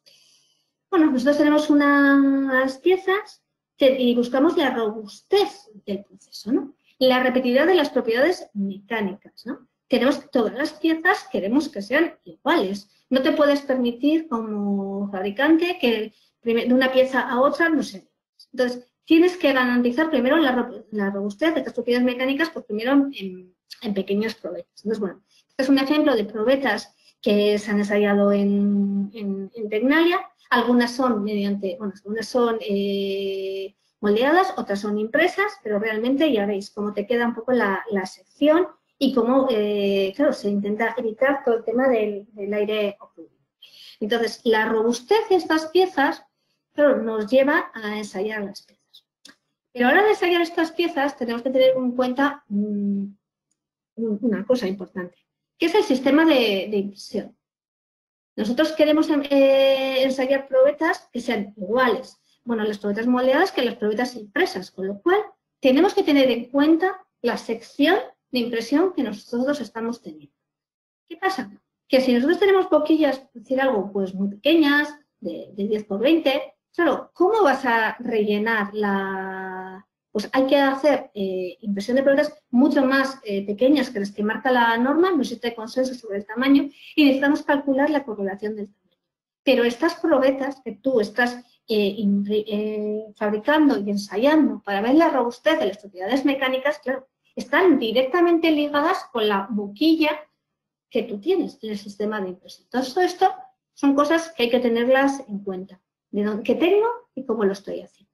Bueno, nosotros tenemos unas piezas y buscamos la robustez del proceso, ¿no? La repetibilidad de las propiedades mecánicas, ¿no? Queremos que todas las piezas, queremos que sean iguales. No te puedes permitir como fabricante que de una pieza a otra no sean iguales. Entonces, tienes que garantizar primero la robustez de estas propiedades mecánicas, pues primero en pequeñas probetas. Entonces, bueno, este es un ejemplo de probetas que se han ensayado en Tecnalia. Algunas son algunas son moldeadas, otras son impresas, pero realmente ya veis cómo te queda un poco la sección y cómo, claro, se intenta evitar todo el tema del aire ocurrido. Entonces, la robustez de estas piezas, claro, nos lleva a ensayar las piezas. Pero a la hora de ensayar estas piezas tenemos que tener en cuenta una cosa importante, que es el sistema de impresión. Nosotros queremos ensayar probetas que sean iguales, bueno, las probetas moldeadas que las probetas impresas, con lo cual tenemos que tener en cuenta la sección de impresión que nosotros estamos teniendo. ¿Qué pasa? Que si nosotros tenemos boquillas, por decir algo, pues muy pequeñas, de 10 por 20, claro, ¿cómo vas a rellenar la...? Pues hay que hacer impresión de probetas mucho más pequeñas que las que marca la norma, no existe consenso sobre el tamaño, y necesitamos calcular la correlación del tamaño. Pero estas probetas que tú estás fabricando y ensayando para ver la robustez de las propiedades mecánicas, claro, están directamente ligadas con la boquilla que tú tienes en el sistema de impresión. Todo esto son cosas que hay que tenerlas en cuenta, de dónde, qué tengo y cómo lo estoy haciendo.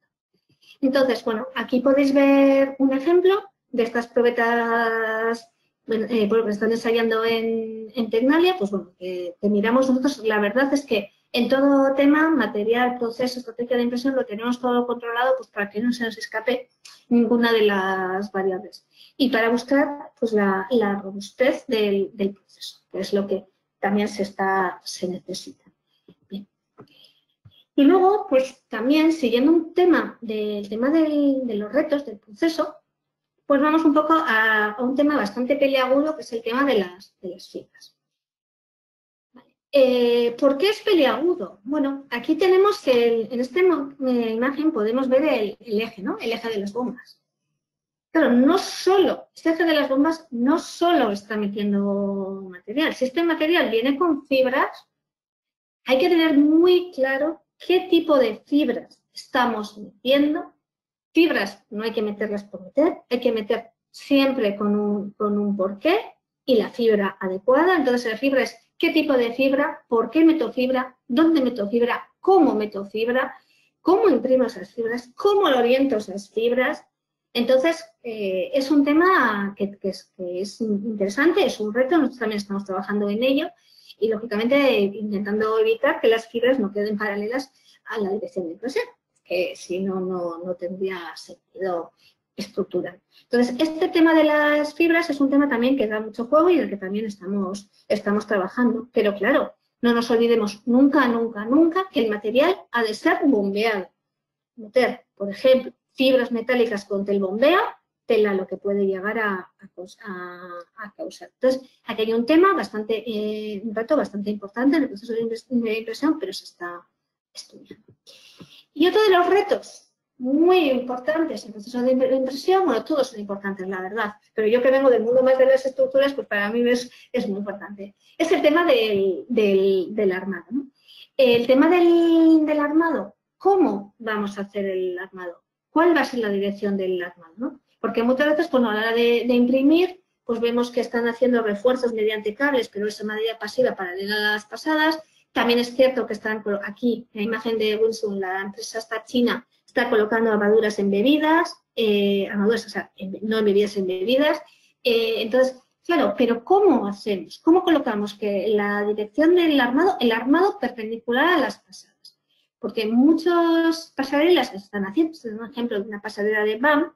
Entonces, bueno, aquí podéis ver un ejemplo de estas probetas que están ensayando en Tecnalia, pues bueno, que miramos nosotros, la verdad es que en todo tema, material, proceso, estrategia de impresión, lo tenemos todo controlado pues para que no se nos escape ninguna de las variables. Y para buscar pues la robustez del proceso, que es lo que también se necesita. Bien. Y luego, pues también siguiendo un tema de los retos del proceso, pues vamos un poco a un tema bastante peliagudo, que es el tema de las fibras. Vale. ¿Por qué es peliagudo? Bueno, aquí tenemos en esta imagen podemos ver el eje, ¿no? El eje de las bombas. Claro, este eje de las bombas no solo está metiendo material. Si este material viene con fibras, hay que tener muy claro qué tipo de fibras estamos metiendo. Fibras no hay que meterlas por meter, hay que meter siempre con un porqué y la fibra adecuada. Entonces, la fibra es qué tipo de fibra, por qué meto fibra, dónde meto fibra, cómo meto fibra, cómo imprimo esas fibras, cómo oriento esas fibras. Entonces, es un tema que es interesante, es un reto, nosotros también estamos trabajando en ello y, lógicamente, intentando evitar que las fibras no queden paralelas a la dirección de impresión, que si no, no tendría sentido estructural. Entonces, este tema de las fibras es un tema también que da mucho juego y en el que también estamos trabajando, pero claro, no nos olvidemos nunca, nunca, nunca que el material ha de ser bombeado. Meter, por ejemplo, fibras metálicas con el bombeo, tela lo que puede llegar a causar. Entonces, aquí hay un tema un reto bastante importante en el proceso de impresión, pero se está estudiando. Y otro de los retos muy importantes en el proceso de impresión, bueno, todos son importantes, la verdad, pero yo que vengo del mundo más de las estructuras, pues para mí es muy importante. Es el tema del armado, ¿no? El tema del armado, ¿cómo vamos a hacer el armado? ¿Cuál va a ser la dirección del armado, ¿no? Porque muchas veces, pues, a la hora de imprimir, pues vemos que están haciendo refuerzos mediante cables, pero es de manera pasiva paralela a las pasadas. También es cierto que están aquí, en la imagen de Wilson, la empresa esta china, está colocando armaduras embebidas, armaduras, o sea, no embebidas, embebidas. Entonces, claro, pero ¿cómo hacemos? ¿Cómo colocamos que la dirección del el armado perpendicular a las pasadas? Porque muchas pasarelas que se están haciendo, este es un ejemplo de una pasarela de BAM,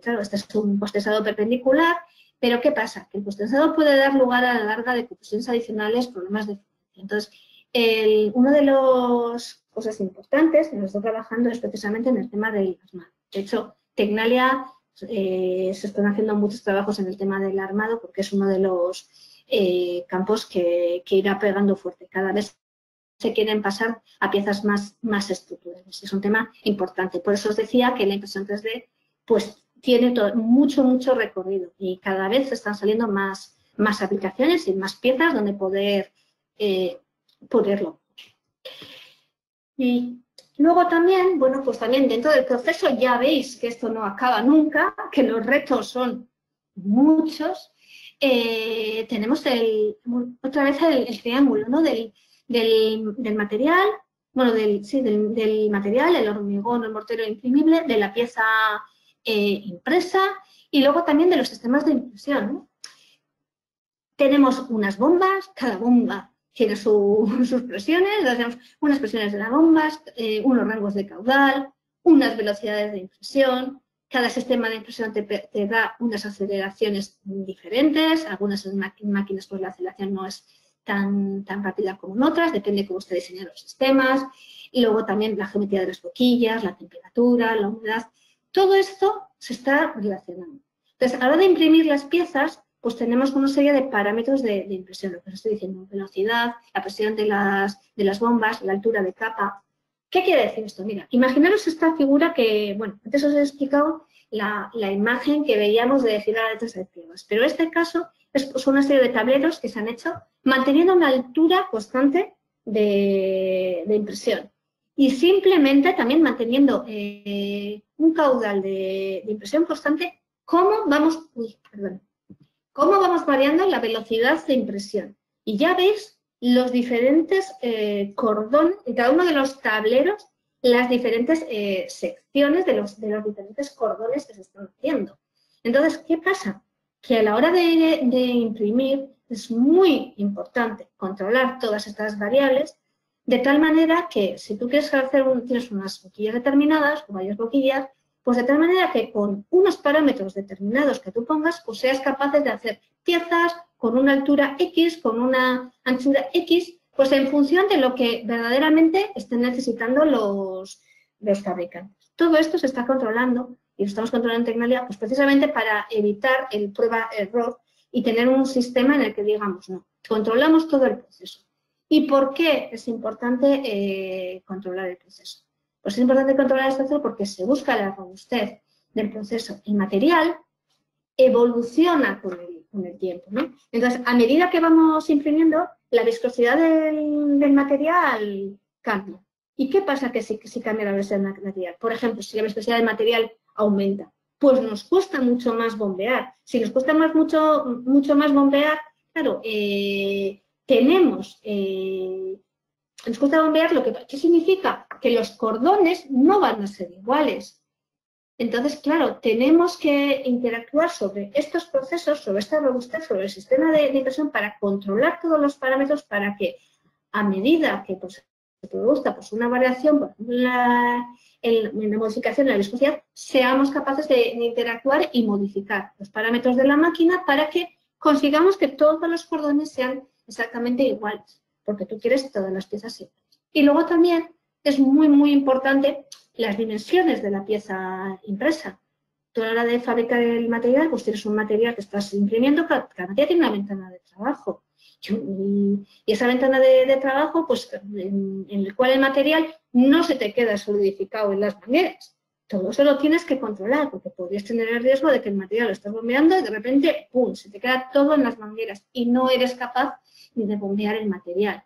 claro, este es un postensado perpendicular, pero ¿qué pasa? Que el postensado puede dar lugar a la larga de confusiones adicionales, problemas de frecuencia. Entonces, una de las cosas importantes que nos está trabajando es precisamente en el tema del armado. De hecho, Tecnalia se están haciendo muchos trabajos en el tema del armado porque es uno de los campos que irá pegando fuerte. Cada vez se quieren pasar a piezas más estructurales. Es un tema importante. Por eso os decía que la impresión 3D pues, tiene mucho recorrido y cada vez están saliendo más aplicaciones y más piezas donde poder ponerlo. Y luego también, bueno, pues también dentro del proceso ya veis que esto no acaba nunca, que los retos son muchos. Tenemos otra vez el triángulo, ¿no? Del material, bueno, del material, el hormigón, el mortero imprimible, de la pieza impresa y luego también de los sistemas de impresión, ¿no? Tenemos unas bombas, cada bomba tiene sus presiones, tenemos unas presiones de las bombas, unos rangos de caudal, unas velocidades de impresión. Cada sistema de impresión te da unas aceleraciones diferentes. Algunas máquinas pues la aceleración no es tan rápida como en otras, depende de cómo usted diseña los sistemas. Y luego también la geometría de las boquillas, la temperatura, la humedad. Todo esto se está relacionando. Entonces, a la hora de imprimir las piezas, pues tenemos una serie de parámetros de impresión, lo que os estoy diciendo, velocidad, la presión de las bombas, la altura de capa. ¿Qué quiere decir esto? Mira, imaginaros esta figura que, bueno, antes os he explicado la imagen que veíamos de filas de letras selectivas, pero en este caso es pues, una serie de tableros que se han hecho manteniendo una altura constante de impresión y simplemente también manteniendo un caudal de impresión constante. ¿Cómo vamos variando la velocidad de impresión? Y ya veis los diferentes cordones, en cada uno de los tableros, las diferentes secciones de los diferentes cordones que se están haciendo. Entonces, ¿qué pasa? Que a la hora de imprimir es muy importante controlar todas estas variables, de tal manera que si tú quieres hacer tienes unas boquillas determinadas o varias boquillas, pues de tal manera que con unos parámetros determinados que tú pongas, pues seas capaz de hacer piezas con una altura X, con una anchura X, pues en función de lo que verdaderamente estén necesitando los fabricantes. Todo esto se está controlando y lo estamos controlando en Tecnalia pues precisamente para evitar el prueba-error y tener un sistema en el que digamos, no, controlamos todo el proceso. ¿Y por qué es importante controlar el proceso? Pues es importante controlar el proceso porque se busca la robustez del proceso. El material evoluciona con el tiempo, ¿no? Entonces, a medida que vamos imprimiendo, la viscosidad del material cambia. ¿Y qué pasa que si cambia la viscosidad del material? Por ejemplo, si la viscosidad del material aumenta, pues nos cuesta mucho más bombear. Si nos cuesta mucho más bombear, claro, nos cuesta bombear, ¿qué significa? Que los cordones no van a ser iguales. Entonces, claro, tenemos que interactuar sobre estos procesos, sobre esta robustez, sobre el sistema de impresión para controlar todos los parámetros para que a medida que pues, se produzca pues, una variación, por ejemplo, en la modificación de la viscosidad, seamos capaces de interactuar y modificar los parámetros de la máquina para que consigamos que todos los cordones sean exactamente iguales, porque tú quieres todas las piezas iguales. Y luego también es muy importante las dimensiones de la pieza impresa. Tú a la hora de fabricar el material, pues tienes un material que estás imprimiendo, cada material tiene una ventana de trabajo. Y esa ventana de trabajo, pues en el cual el material no se te queda solidificado en las mangueras. Todo eso lo tienes que controlar, porque podrías tener el riesgo de que el material lo estás bombeando y de repente, ¡pum!, se te queda todo en las mangueras y no eres capaz ni de bombear el material.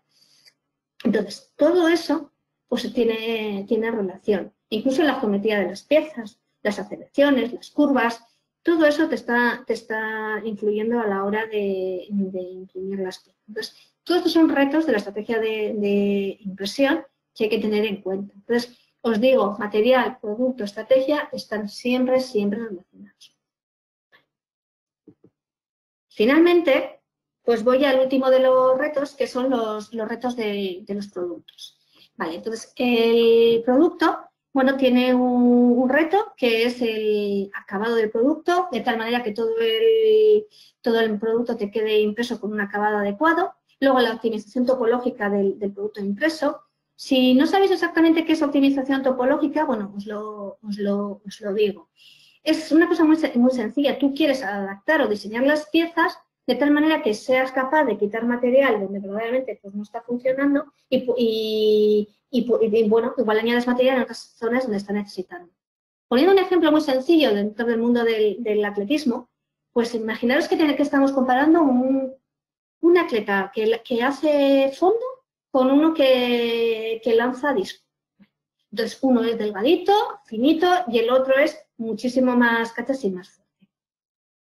Entonces, todo eso pues tiene relación. Incluso la geometría de las piezas, las aceleraciones, las curvas, todo eso te está influyendo a la hora de imprimir las piezas. Entonces, todos estos son retos de la estrategia de impresión que hay que tener en cuenta. Entonces, os digo, material, producto, estrategia están siempre relacionados. Finalmente, pues voy al último de los retos, que son los retos de los productos. Vale, entonces, el producto, bueno, tiene un reto que es el acabado del producto, de tal manera que todo el producto te quede impreso con un acabado adecuado. Luego, la optimización topológica del producto impreso. Si no sabéis exactamente qué es optimización topológica, bueno, os lo digo. Es una cosa muy sencilla. Tú quieres adaptar o diseñar las piezas de tal manera que seas capaz de quitar material donde verdaderamente pues, no está funcionando y bueno, igual añades material en otras zonas donde está necesitando. Poniendo un ejemplo muy sencillo dentro del mundo del atletismo, pues imaginaros que estamos comparando un atleta que hace fondo con uno que lanza disco. Entonces, uno es delgadito, finito, y el otro es muchísimo más cachas y más fuerte.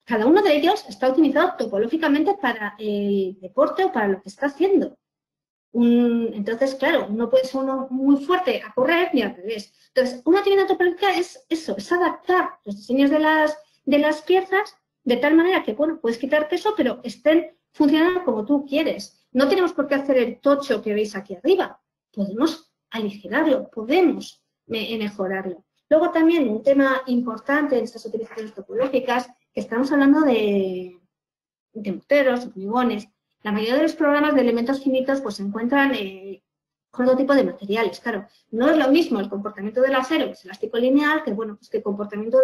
Cada uno de ellos está optimizado topológicamente para el deporte o para lo que está haciendo. Entonces, claro, no puede ser uno muy fuerte a correr ni al revés. Entonces, una actividad topológica es eso, es adaptar los diseños de las piezas de tal manera que, bueno, puedes quitar peso, pero estén funcionando como tú quieres. No tenemos por qué hacer el tocho que veis aquí arriba. Podemos aligerarlo, podemos mejorarlo. Luego también un tema importante en estas utilizaciones topológicas, que estamos hablando de morteros, hormigones. La mayoría de los programas de elementos finitos pues se encuentran con todo tipo de materiales. Claro, no es lo mismo el comportamiento del acero, que es elástico lineal, que bueno, pues que el comportamiento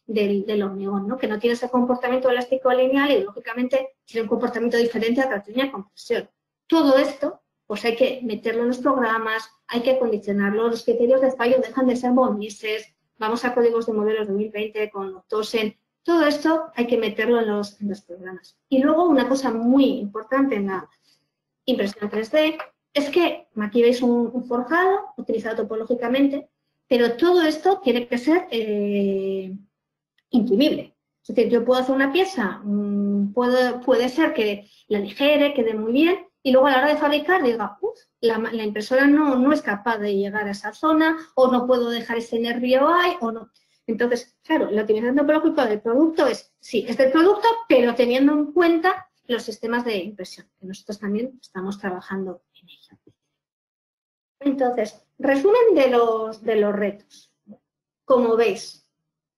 del hormigón, ¿no? Que no tiene ese comportamiento elástico lineal y lógicamente tiene un comportamiento diferente a tracción y a compresión. Todo esto pues hay que meterlo en los programas, hay que acondicionarlo. Los criterios de fallo dejan de ser bonices. Vamos a códigos de modelos 2020 con Octosen. Todo esto hay que meterlo en los programas. Y luego una cosa muy importante en la impresión 3D es que aquí veis un forjado utilizado topológicamente, pero todo esto tiene que ser imprimible. Es decir, yo puedo hacer una pieza, puede ser que la aligere, quede muy bien, y luego a la hora de fabricar diga, la impresora no es capaz de llegar a esa zona, o no puedo dejar ese nervio ahí, o no. Entonces, claro, la optimización topológica del producto es del producto, pero teniendo en cuenta los sistemas de impresión, que nosotros también estamos trabajando en ello. Entonces, resumen de los retos. Como veis,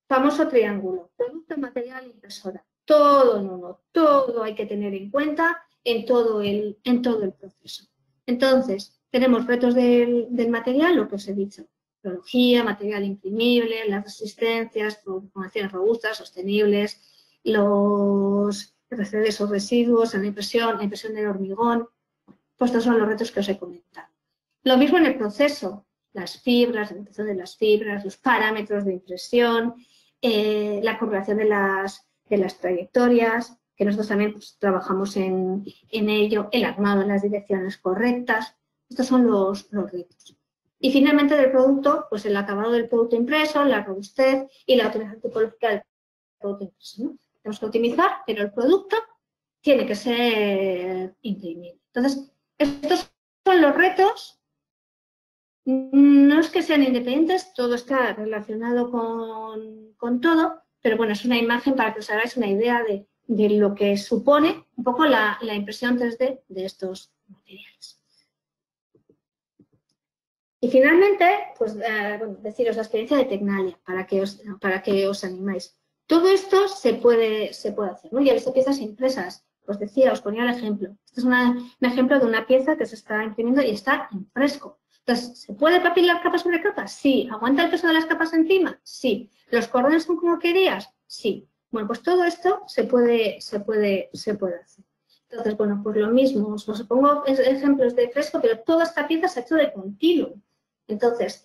famoso triángulo, producto, material, impresora. Todo en uno, todo hay que tener en cuenta en todo el proceso. Entonces, tenemos retos del material, lo que os he dicho. Tecnología, material imprimible, las resistencias, formulaciones robustas, sostenibles, los residuos o residuos en la impresión del hormigón. Pues estos son los retos que os he comentado. Lo mismo en el proceso, las fibras, la impresión de las fibras, los parámetros de impresión, la correlación de las trayectorias, que nosotros también pues, trabajamos en ello, el armado en las direcciones correctas. Estos son los retos. Y finalmente del producto, pues el acabado del producto impreso, la robustez y la optimización topológica del producto impreso, ¿no? Tenemos que optimizar, pero el producto tiene que ser imprimible. Entonces, estos son los retos. No es que sean independientes, todo está relacionado con todo, pero bueno, es una imagen para que os hagáis una idea de lo que supone un poco la impresión 3D de estos materiales. Y finalmente, pues bueno, deciros la experiencia de Tecnalia, para que os animáis. Todo esto se puede hacer, ¿no? Ya he visto piezas impresas. Os decía, os ponía el ejemplo. Este es un ejemplo de una pieza que se está imprimiendo y está en fresco. Entonces, ¿se puede papilar capa sobre capa? Sí. ¿Aguanta el peso de las capas encima? Sí. ¿Los cordones son como querías? Sí. Bueno, pues todo esto se puede hacer. Entonces, bueno, pues lo mismo. Os pongo ejemplos de fresco, pero toda esta pieza se ha hecho de continuo. Entonces,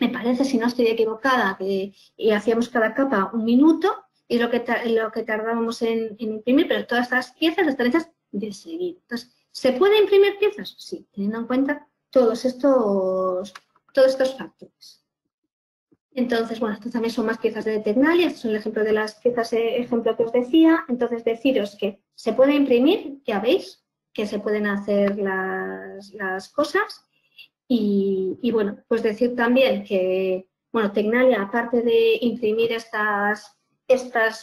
me parece, si no estoy equivocada, que hacíamos cada capa 1 minuto y lo que tardábamos en imprimir, pero todas estas piezas están hechas de seguido. Entonces, ¿se puede imprimir piezas? Sí, teniendo en cuenta todos estos factores. Entonces, bueno, estas también son más piezas de Tecnalia, este es el ejemplo de las piezas, ejemplo que os decía. Entonces, deciros que se puede imprimir, ya veis, que se pueden hacer las cosas. Y bueno, pues decir también que, bueno, Tecnalia, aparte de imprimir estas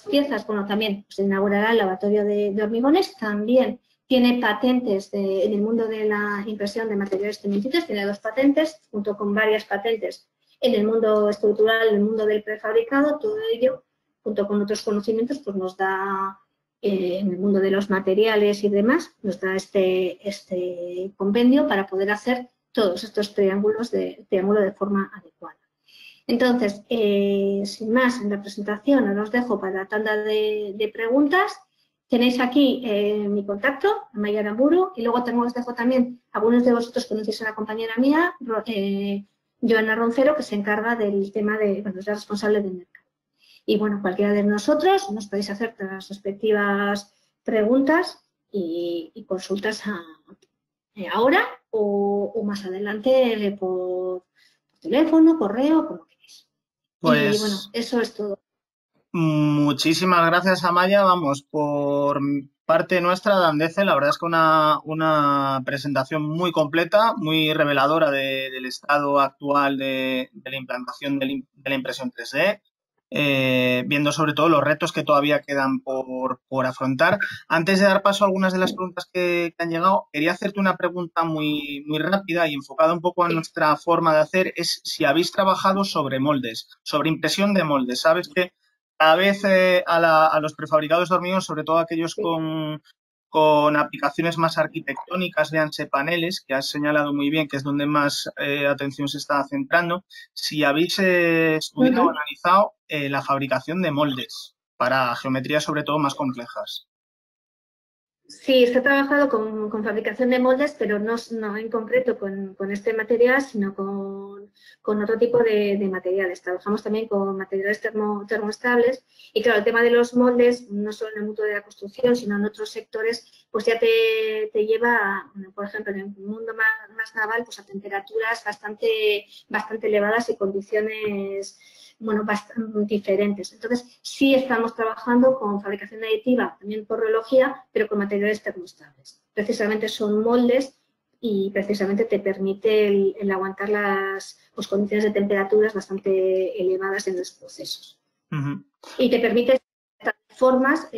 piezas, bueno, también se inaugurará el laboratorio de hormigones, también tiene patentes en el mundo de la impresión de materiales cementicios, tiene 2 patentes, junto con varias patentes en el mundo estructural, en el mundo del prefabricado, todo ello, junto con otros conocimientos, pues nos da, en el mundo de los materiales y demás, nos da este compendio para poder hacer todos estos triángulo de forma adecuada. Entonces, sin más en la presentación, os dejo para la tanda de preguntas Tenéis aquí mi contacto, Amaia Aramburu, y luego os dejo también, algunos de vosotros conocéis a una compañera mía, Joana Roncero, que se encarga del tema de, bueno, es la responsable del mercado. Y bueno, cualquiera de nosotros nos podéis hacer las respectivas preguntas y consultas ahora o más adelante por teléfono, correo, como queréis. Y bueno, Pues eso es todo. muchísimas gracias, Amaya. Vamos, por parte nuestra de Andece, la verdad es que una presentación muy completa, muy reveladora del estado actual de la implantación de la impresión 3D, viendo sobre todo los retos que todavía quedan por afrontar. Antes de dar paso a algunas de las preguntas que han llegado, quería hacerte una pregunta muy, muy rápida y enfocada un poco a nuestra forma de hacer, es si habéis trabajado sobre moldes, sobre impresión de moldes. Sabes que cada vez a los prefabricados de hormigón, sobre todo aquellos con aplicaciones más arquitectónicas, véanse paneles, que has señalado muy bien, que es donde más atención se está centrando, si habéis estudiado o analizado la fabricación de moldes para geometrías sobre todo más complejas. Sí, se ha trabajado con fabricación de moldes, pero no en concreto con este material, sino con otro tipo de materiales. Trabajamos también con materiales termoestables y claro, el tema de los moldes, no solo en el mundo de la construcción, sino en otros sectores, pues ya te lleva, por ejemplo, en el mundo más naval, pues a temperaturas bastante elevadas y condiciones bastante diferentes. Entonces, sí estamos trabajando con fabricación aditiva, también por rheología, pero con materiales termoestables. Precisamente son moldes y precisamente te permite el aguantar las condiciones de temperaturas bastante elevadas en los procesos. Y te permite formas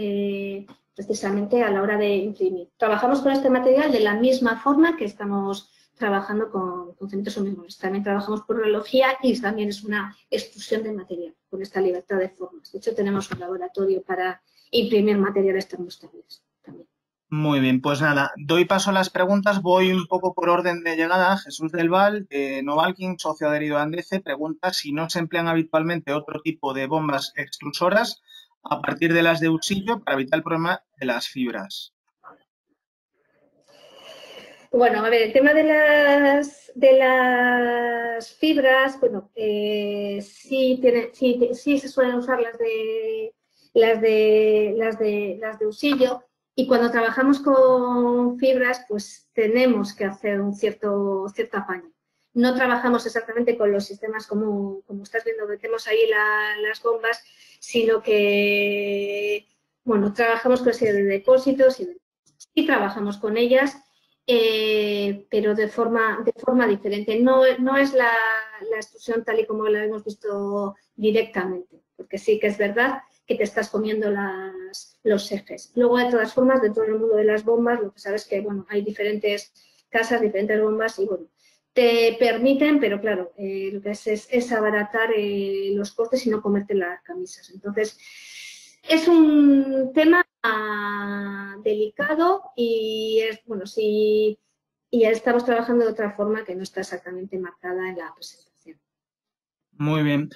precisamente a la hora de imprimir. Trabajamos con este material de la misma forma que estamos trabajando con cementos hormigones. También trabajamos por rheología y también es una extrusión de material con esta libertad de formas. De hecho, tenemos un laboratorio para imprimir materiales termoestables también. Muy bien, pues nada, doy paso a las preguntas, voy un poco por orden de llegada. Jesús del Val, de Novalking, socio adherido a Andece, pregunta si no se emplean habitualmente otro tipo de bombas extrusoras a partir de las de Usillo para evitar el problema de las fibras. Bueno, a ver, el tema de las fibras, bueno, sí se suelen usar las de Usillo, y cuando trabajamos con fibras, pues tenemos que hacer un cierto apaño. No trabajamos exactamente con los sistemas como estás viendo, metemos ahí las bombas, sino que, bueno, trabajamos con serie de depósitos y trabajamos con ellas. Pero de forma diferente. No es la extrusión tal y como la hemos visto directamente, porque sí que es verdad que te estás comiendo los ejes. Luego, de todas formas, dentro del mundo de las bombas, lo que sabes es que bueno, hay diferentes casas, diferentes bombas y bueno, te permiten, pero claro, lo que es abaratar los costes y no comerte las camisas. Entonces, es un tema delicado y ya estamos trabajando de otra forma que no está exactamente marcada en la presentación. Muy bien.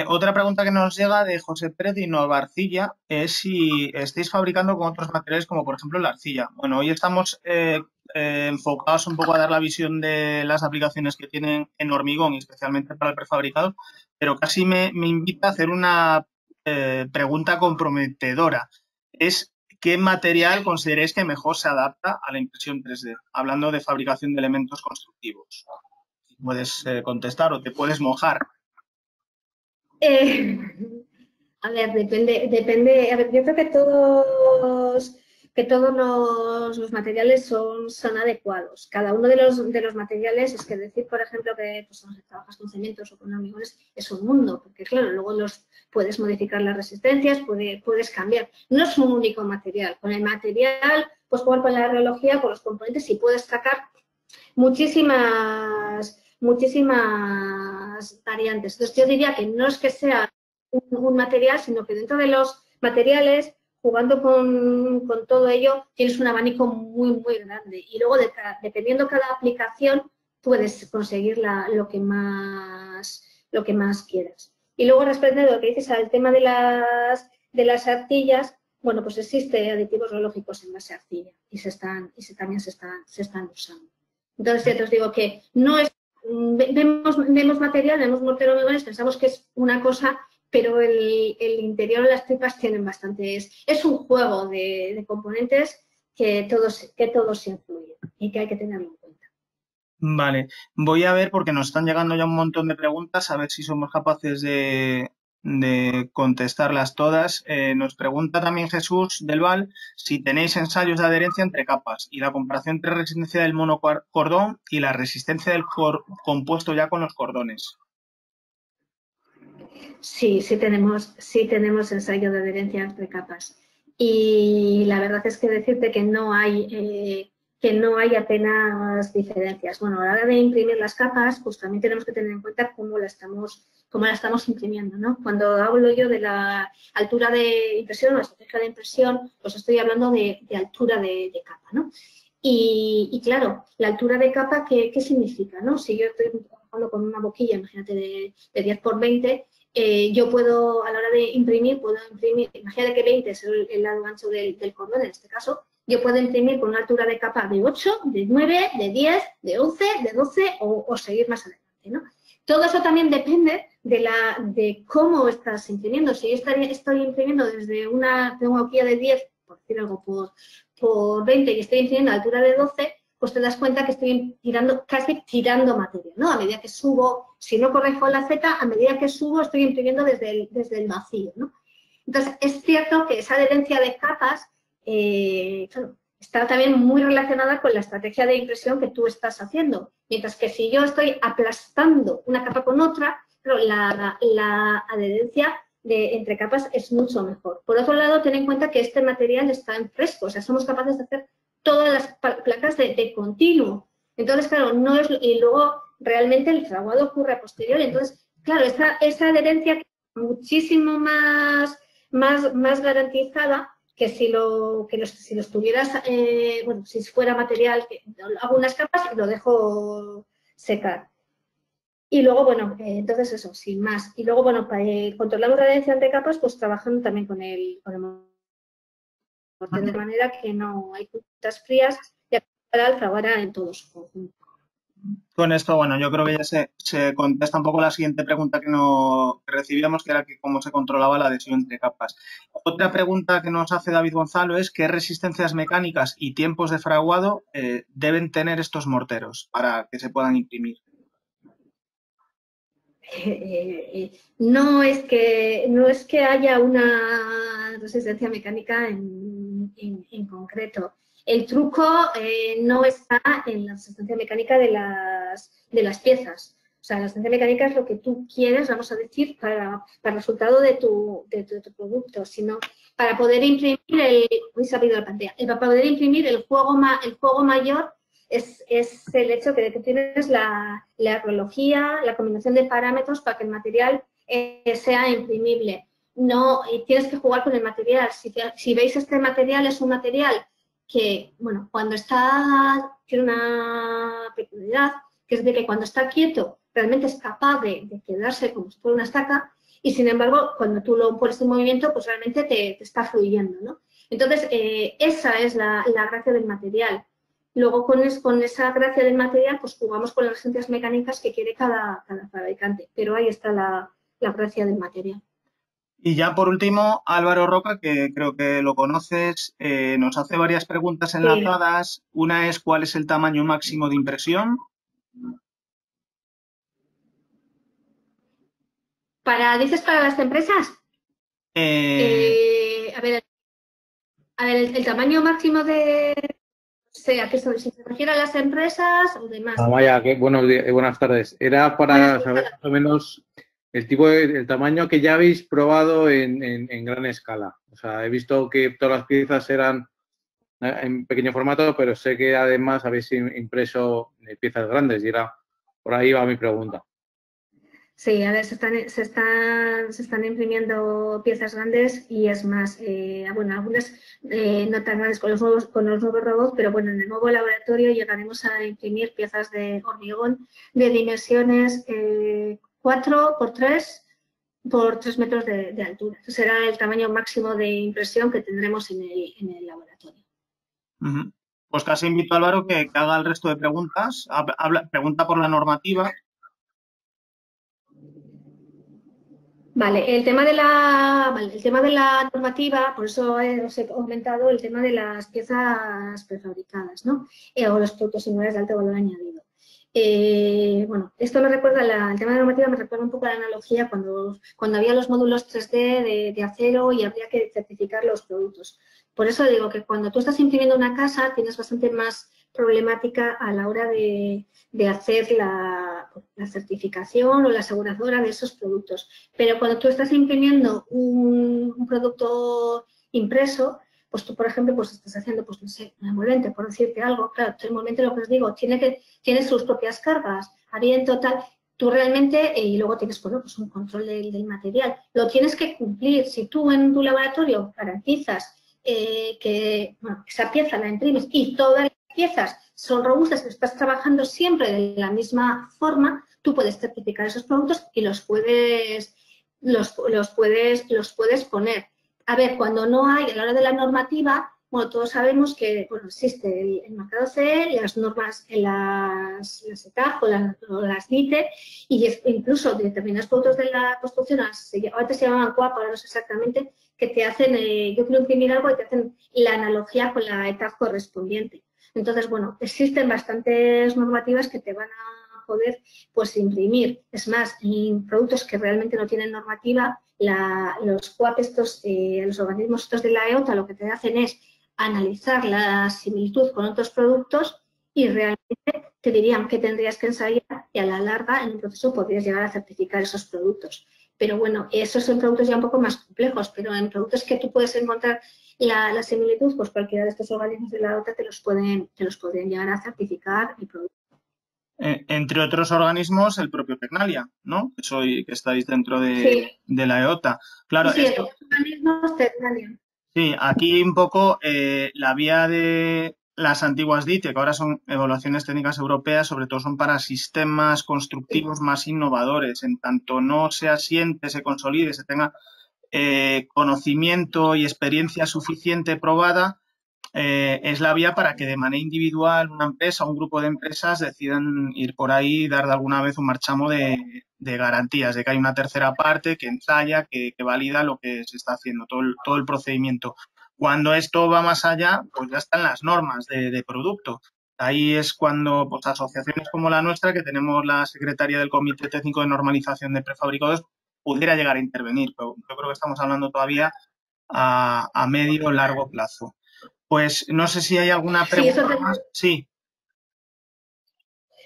Otra pregunta que nos llega de José Pérez y Nova Arcilla es si estáis fabricando con otros materiales como por ejemplo la arcilla. Bueno, hoy estamos enfocados un poco a dar la visión de las aplicaciones que tienen en hormigón y especialmente para el prefabricado, pero casi me invita a hacer una pregunta comprometedora. Es ¿qué material consideráis que mejor se adapta a la impresión 3D? Hablando de fabricación de elementos constructivos. Puedes contestar o te puedes mojar. A ver, depende. A ver, yo creo que todos los materiales son adecuados. Cada uno de los materiales, es que decir, por ejemplo, que pues, no sé, trabajas con cimientos o con hormigones, es un mundo, porque claro, luego puedes modificar las resistencias, puedes cambiar. No es un único material. Con el material, pues jugar con la rheología, con los componentes y puedes sacar muchísimas variantes. Entonces, yo diría que no es que sea un material, sino que dentro de los materiales, jugando con todo ello, tienes un abanico muy, muy grande. Y luego, dependiendo cada aplicación, puedes conseguir lo que más quieras. Y luego, respecto a lo que dices al tema de las arcillas, bueno, pues existe aditivos biológicos en base a arcilla y también se están usando. Entonces, ya te os digo que no es, vemos material, vemos mortero hormigones, pensamos que es una cosa, pero el interior de las tripas tienen bastantes, es un juego de componentes que todos influyen y que hay que tenerlo en cuenta. Vale, voy a ver porque nos están llegando ya un montón de preguntas, a ver si somos capaces de contestarlas todas. Nos pregunta también Jesús del Val si tenéis ensayos de adherencia entre capas y la comparación entre resistencia del monocordón y la resistencia del compuesto ya con los cordones. Sí tenemos ensayo de adherencia entre capas. Y la verdad es que decirte que no hay apenas diferencias. Bueno, a la hora de imprimir las capas, pues también tenemos que tener en cuenta cómo la estamos imprimiendo, ¿no? Cuando hablo yo de la altura de impresión o la estrategia de impresión, pues estoy hablando de altura de capa, ¿no? Y claro, la altura de capa, ¿qué significa, no? Si yo estoy trabajando con una boquilla, imagínate, de 10 por 20, yo puedo, a la hora de imprimir, imagínate que 20 es el lado ancho del cordón, en este caso, yo puedo imprimir con una altura de capa de 8, de 9, de 10, de 11, de 12 o seguir más adelante, ¿no? Todo eso también depende de cómo estás imprimiendo. Si yo estoy imprimiendo desde una boquilla de 10, por decir algo, por 20 y estoy imprimiendo a altura de 12, pues te das cuenta que estoy casi tirando material, ¿no? A medida que subo, si no corrijo la Z, a medida que subo estoy imprimiendo desde el vacío, ¿no? Entonces, es cierto que esa adherencia de capas claro, está también muy relacionada con la estrategia de impresión que tú estás haciendo. Mientras que si yo estoy aplastando una capa con otra, pero la adherencia entre capas es mucho mejor. Por otro lado, ten en cuenta que este material está en fresco, o sea, somos capaces de hacer todas las placas de continuo. Entonces, claro, y luego realmente el fraguado ocurre a posteriori. Entonces, claro, esa adherencia es muchísimo más garantizada que si lo tuvieras, bueno, si fuera material, hago unas capas y lo dejo secar. Y luego, bueno, entonces eso, sin más. Y luego, bueno, controlamos la adherencia entre capas, pues trabajando también con el mortero, de manera que no hay puntas frías y para el fraguar en todo su conjunto. Con esto, bueno, yo creo que ya se contesta un poco la siguiente pregunta que recibíamos, que era que cómo se controlaba la adhesión entre capas. Otra pregunta que nos hace David Gonzalo es qué resistencias mecánicas y tiempos de fraguado deben tener estos morteros para que se puedan imprimir. No es que haya una resistencia mecánica en concreto. El truco no está en la resistencia mecánica de las piezas. O sea, la resistencia mecánica es lo que tú quieres, vamos a decir, para el resultado de tu producto, sino para poder imprimir para poder imprimir el juego mayor es el hecho que tienes la ergología, la combinación de parámetros para que el material sea imprimible. No, y tienes que jugar con el material. Si veis, este material es un material que, bueno, tiene una peculiaridad, que es de que cuando está quieto realmente es capaz de quedarse como si fuera una estaca, y sin embargo, cuando tú lo pones en movimiento, pues realmente te está fluyendo, ¿no? Entonces, esa es la gracia del material. Luego, con esa gracia del material, pues jugamos con las resistencias mecánicas que quiere cada fabricante, pero ahí está la gracia del material. Y ya por último, Álvaro Roca, que creo que lo conoces, nos hace varias preguntas enlazadas. Sí. Una es, ¿cuál es el tamaño máximo de impresión? ¿Dices para las empresas? A ver, el tamaño máximo de... sea, que si se refiere a las empresas o demás. Amaya, buenas tardes. Era para saber más o menos el tamaño que ya habéis probado en gran escala. O sea, he visto que todas las piezas eran en pequeño formato, pero sé que además habéis impreso piezas grandes y por ahí va mi pregunta. Sí, a ver, se están imprimiendo piezas grandes y es más, bueno, algunas no tan grandes con los nuevos robots, pero bueno, en el nuevo laboratorio llegaremos a imprimir piezas de hormigón de dimensiones 4 por 3 por 3 metros de altura. Ese será el tamaño máximo de impresión que tendremos en el laboratorio. Pues casi invito a Álvaro que haga el resto de preguntas. Pregunta por la normativa. Vale, el tema de la normativa, por eso os he comentado el tema de las piezas prefabricadas, ¿no? O los productos singulares de alto valor añadido. Bueno, esto me recuerda, el tema de la normativa me recuerda un poco a la analogía cuando había los módulos 3D de acero y habría que certificar los productos. Por eso digo que cuando tú estás imprimiendo una casa tienes bastante más problemática a la hora de hacer la certificación o la aseguradora de esos productos. Pero cuando tú estás imprimiendo un producto impreso, pues tú, por ejemplo, pues estás haciendo, pues no sé, un envolvente, por decirte algo. Claro, tu envolvente, lo que os digo, tiene sus propias cargas, viento, tal. Tú realmente, y luego tienes, bueno, pues un control del material. Lo tienes que cumplir. Si tú en tu laboratorio garantizas que bueno, esa pieza la imprimes y todas las piezas son robustas, que estás trabajando siempre de la misma forma, tú puedes certificar esos productos y los puedes poner. A ver, cuando no hay, a la hora de la normativa, bueno, todos sabemos que bueno, existe el marcado CE, las normas, las ETAG o las NITE, y incluso determinados productos de la construcción, antes se llamaban COAP, ahora no sé exactamente, que te hacen, yo quiero imprimir algo y te hacen la analogía con la ETAG correspondiente. Entonces, bueno, existen bastantes normativas que te van a poder pues imprimir. Es más, en productos que realmente no tienen normativa, los COAP estos, los organismos estos de la EOTA, lo que te hacen es analizar la similitud con otros productos y realmente te dirían que tendrías que ensayar y a la larga en un proceso podrías llegar a certificar esos productos. Pero bueno, esos son productos ya un poco más complejos, pero en productos que tú puedes encontrar la similitud, pues cualquiera de estos organismos de la OTA te los pueden llegar a certificar y producir. Entre otros organismos, el propio Tecnalia, ¿no? Que estáis dentro de la EOTA. Claro, sí, esto, los organismos Tecnalia. Sí, aquí un poco la vía de las antiguas DITE, que ahora son evaluaciones técnicas europeas, sobre todo son para sistemas constructivos más innovadores, en tanto no se asiente, se consolide, se tenga conocimiento y experiencia suficiente probada, es la vía para que de manera individual una empresa o un grupo de empresas decidan ir por ahí y dar de alguna vez un marchamo de garantías, de que hay una tercera parte que ensaya, que valida lo que se está haciendo, todo el procedimiento. Cuando esto va más allá, pues ya están las normas de producto. Ahí es cuando pues, asociaciones como la nuestra, que tenemos la Secretaría del Comité Técnico de Normalización de Prefabricados, pudiera llegar a intervenir. Pero yo creo que estamos hablando todavía a medio o largo plazo. Pues no sé si hay alguna pregunta más. Sí.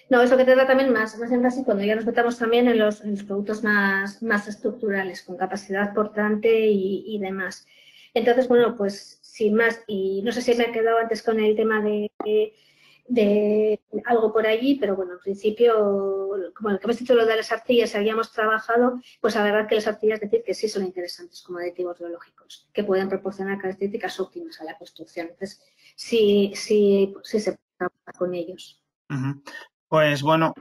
No, eso que te da también más énfasis cuando ya nos metamos también en los productos más estructurales, con capacidad portante y demás. Entonces, bueno, pues sin más, y no sé si me he quedado antes con el tema de algo por allí, pero bueno, en principio, como el que hemos dicho lo de las arcillas, habíamos trabajado, pues la verdad que las arcillas decir que sí son interesantes como aditivos biológicos, que pueden proporcionar características óptimas a la construcción. Entonces, sí se puede trabajar con ellos. Pues bueno,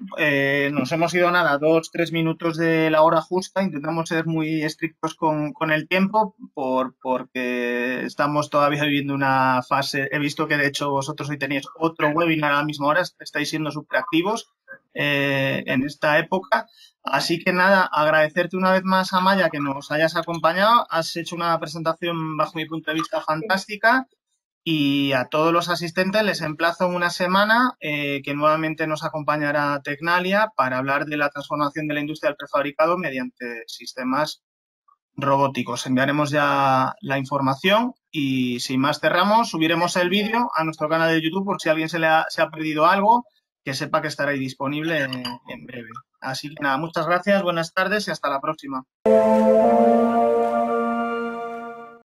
nos hemos ido nada, 2-3 minutos de la hora justa. Intentamos ser muy estrictos con el tiempo porque estamos todavía viviendo una fase. He visto que de hecho vosotros hoy tenéis otro webinar a la misma hora, estáis siendo súper activos en esta época. Así que nada, agradecerte una vez más, Amaya, que nos hayas acompañado. Has hecho una presentación, bajo mi punto de vista, fantástica. Y a todos los asistentes les emplazo en una semana que nuevamente nos acompañará Tecnalia para hablar de la transformación de la industria del prefabricado mediante sistemas robóticos. Enviaremos ya la información y sin más cerramos, subiremos el vídeo a nuestro canal de YouTube por si a alguien se ha perdido algo, que sepa que estará ahí disponible en breve. Así que nada, muchas gracias, buenas tardes y hasta la próxima.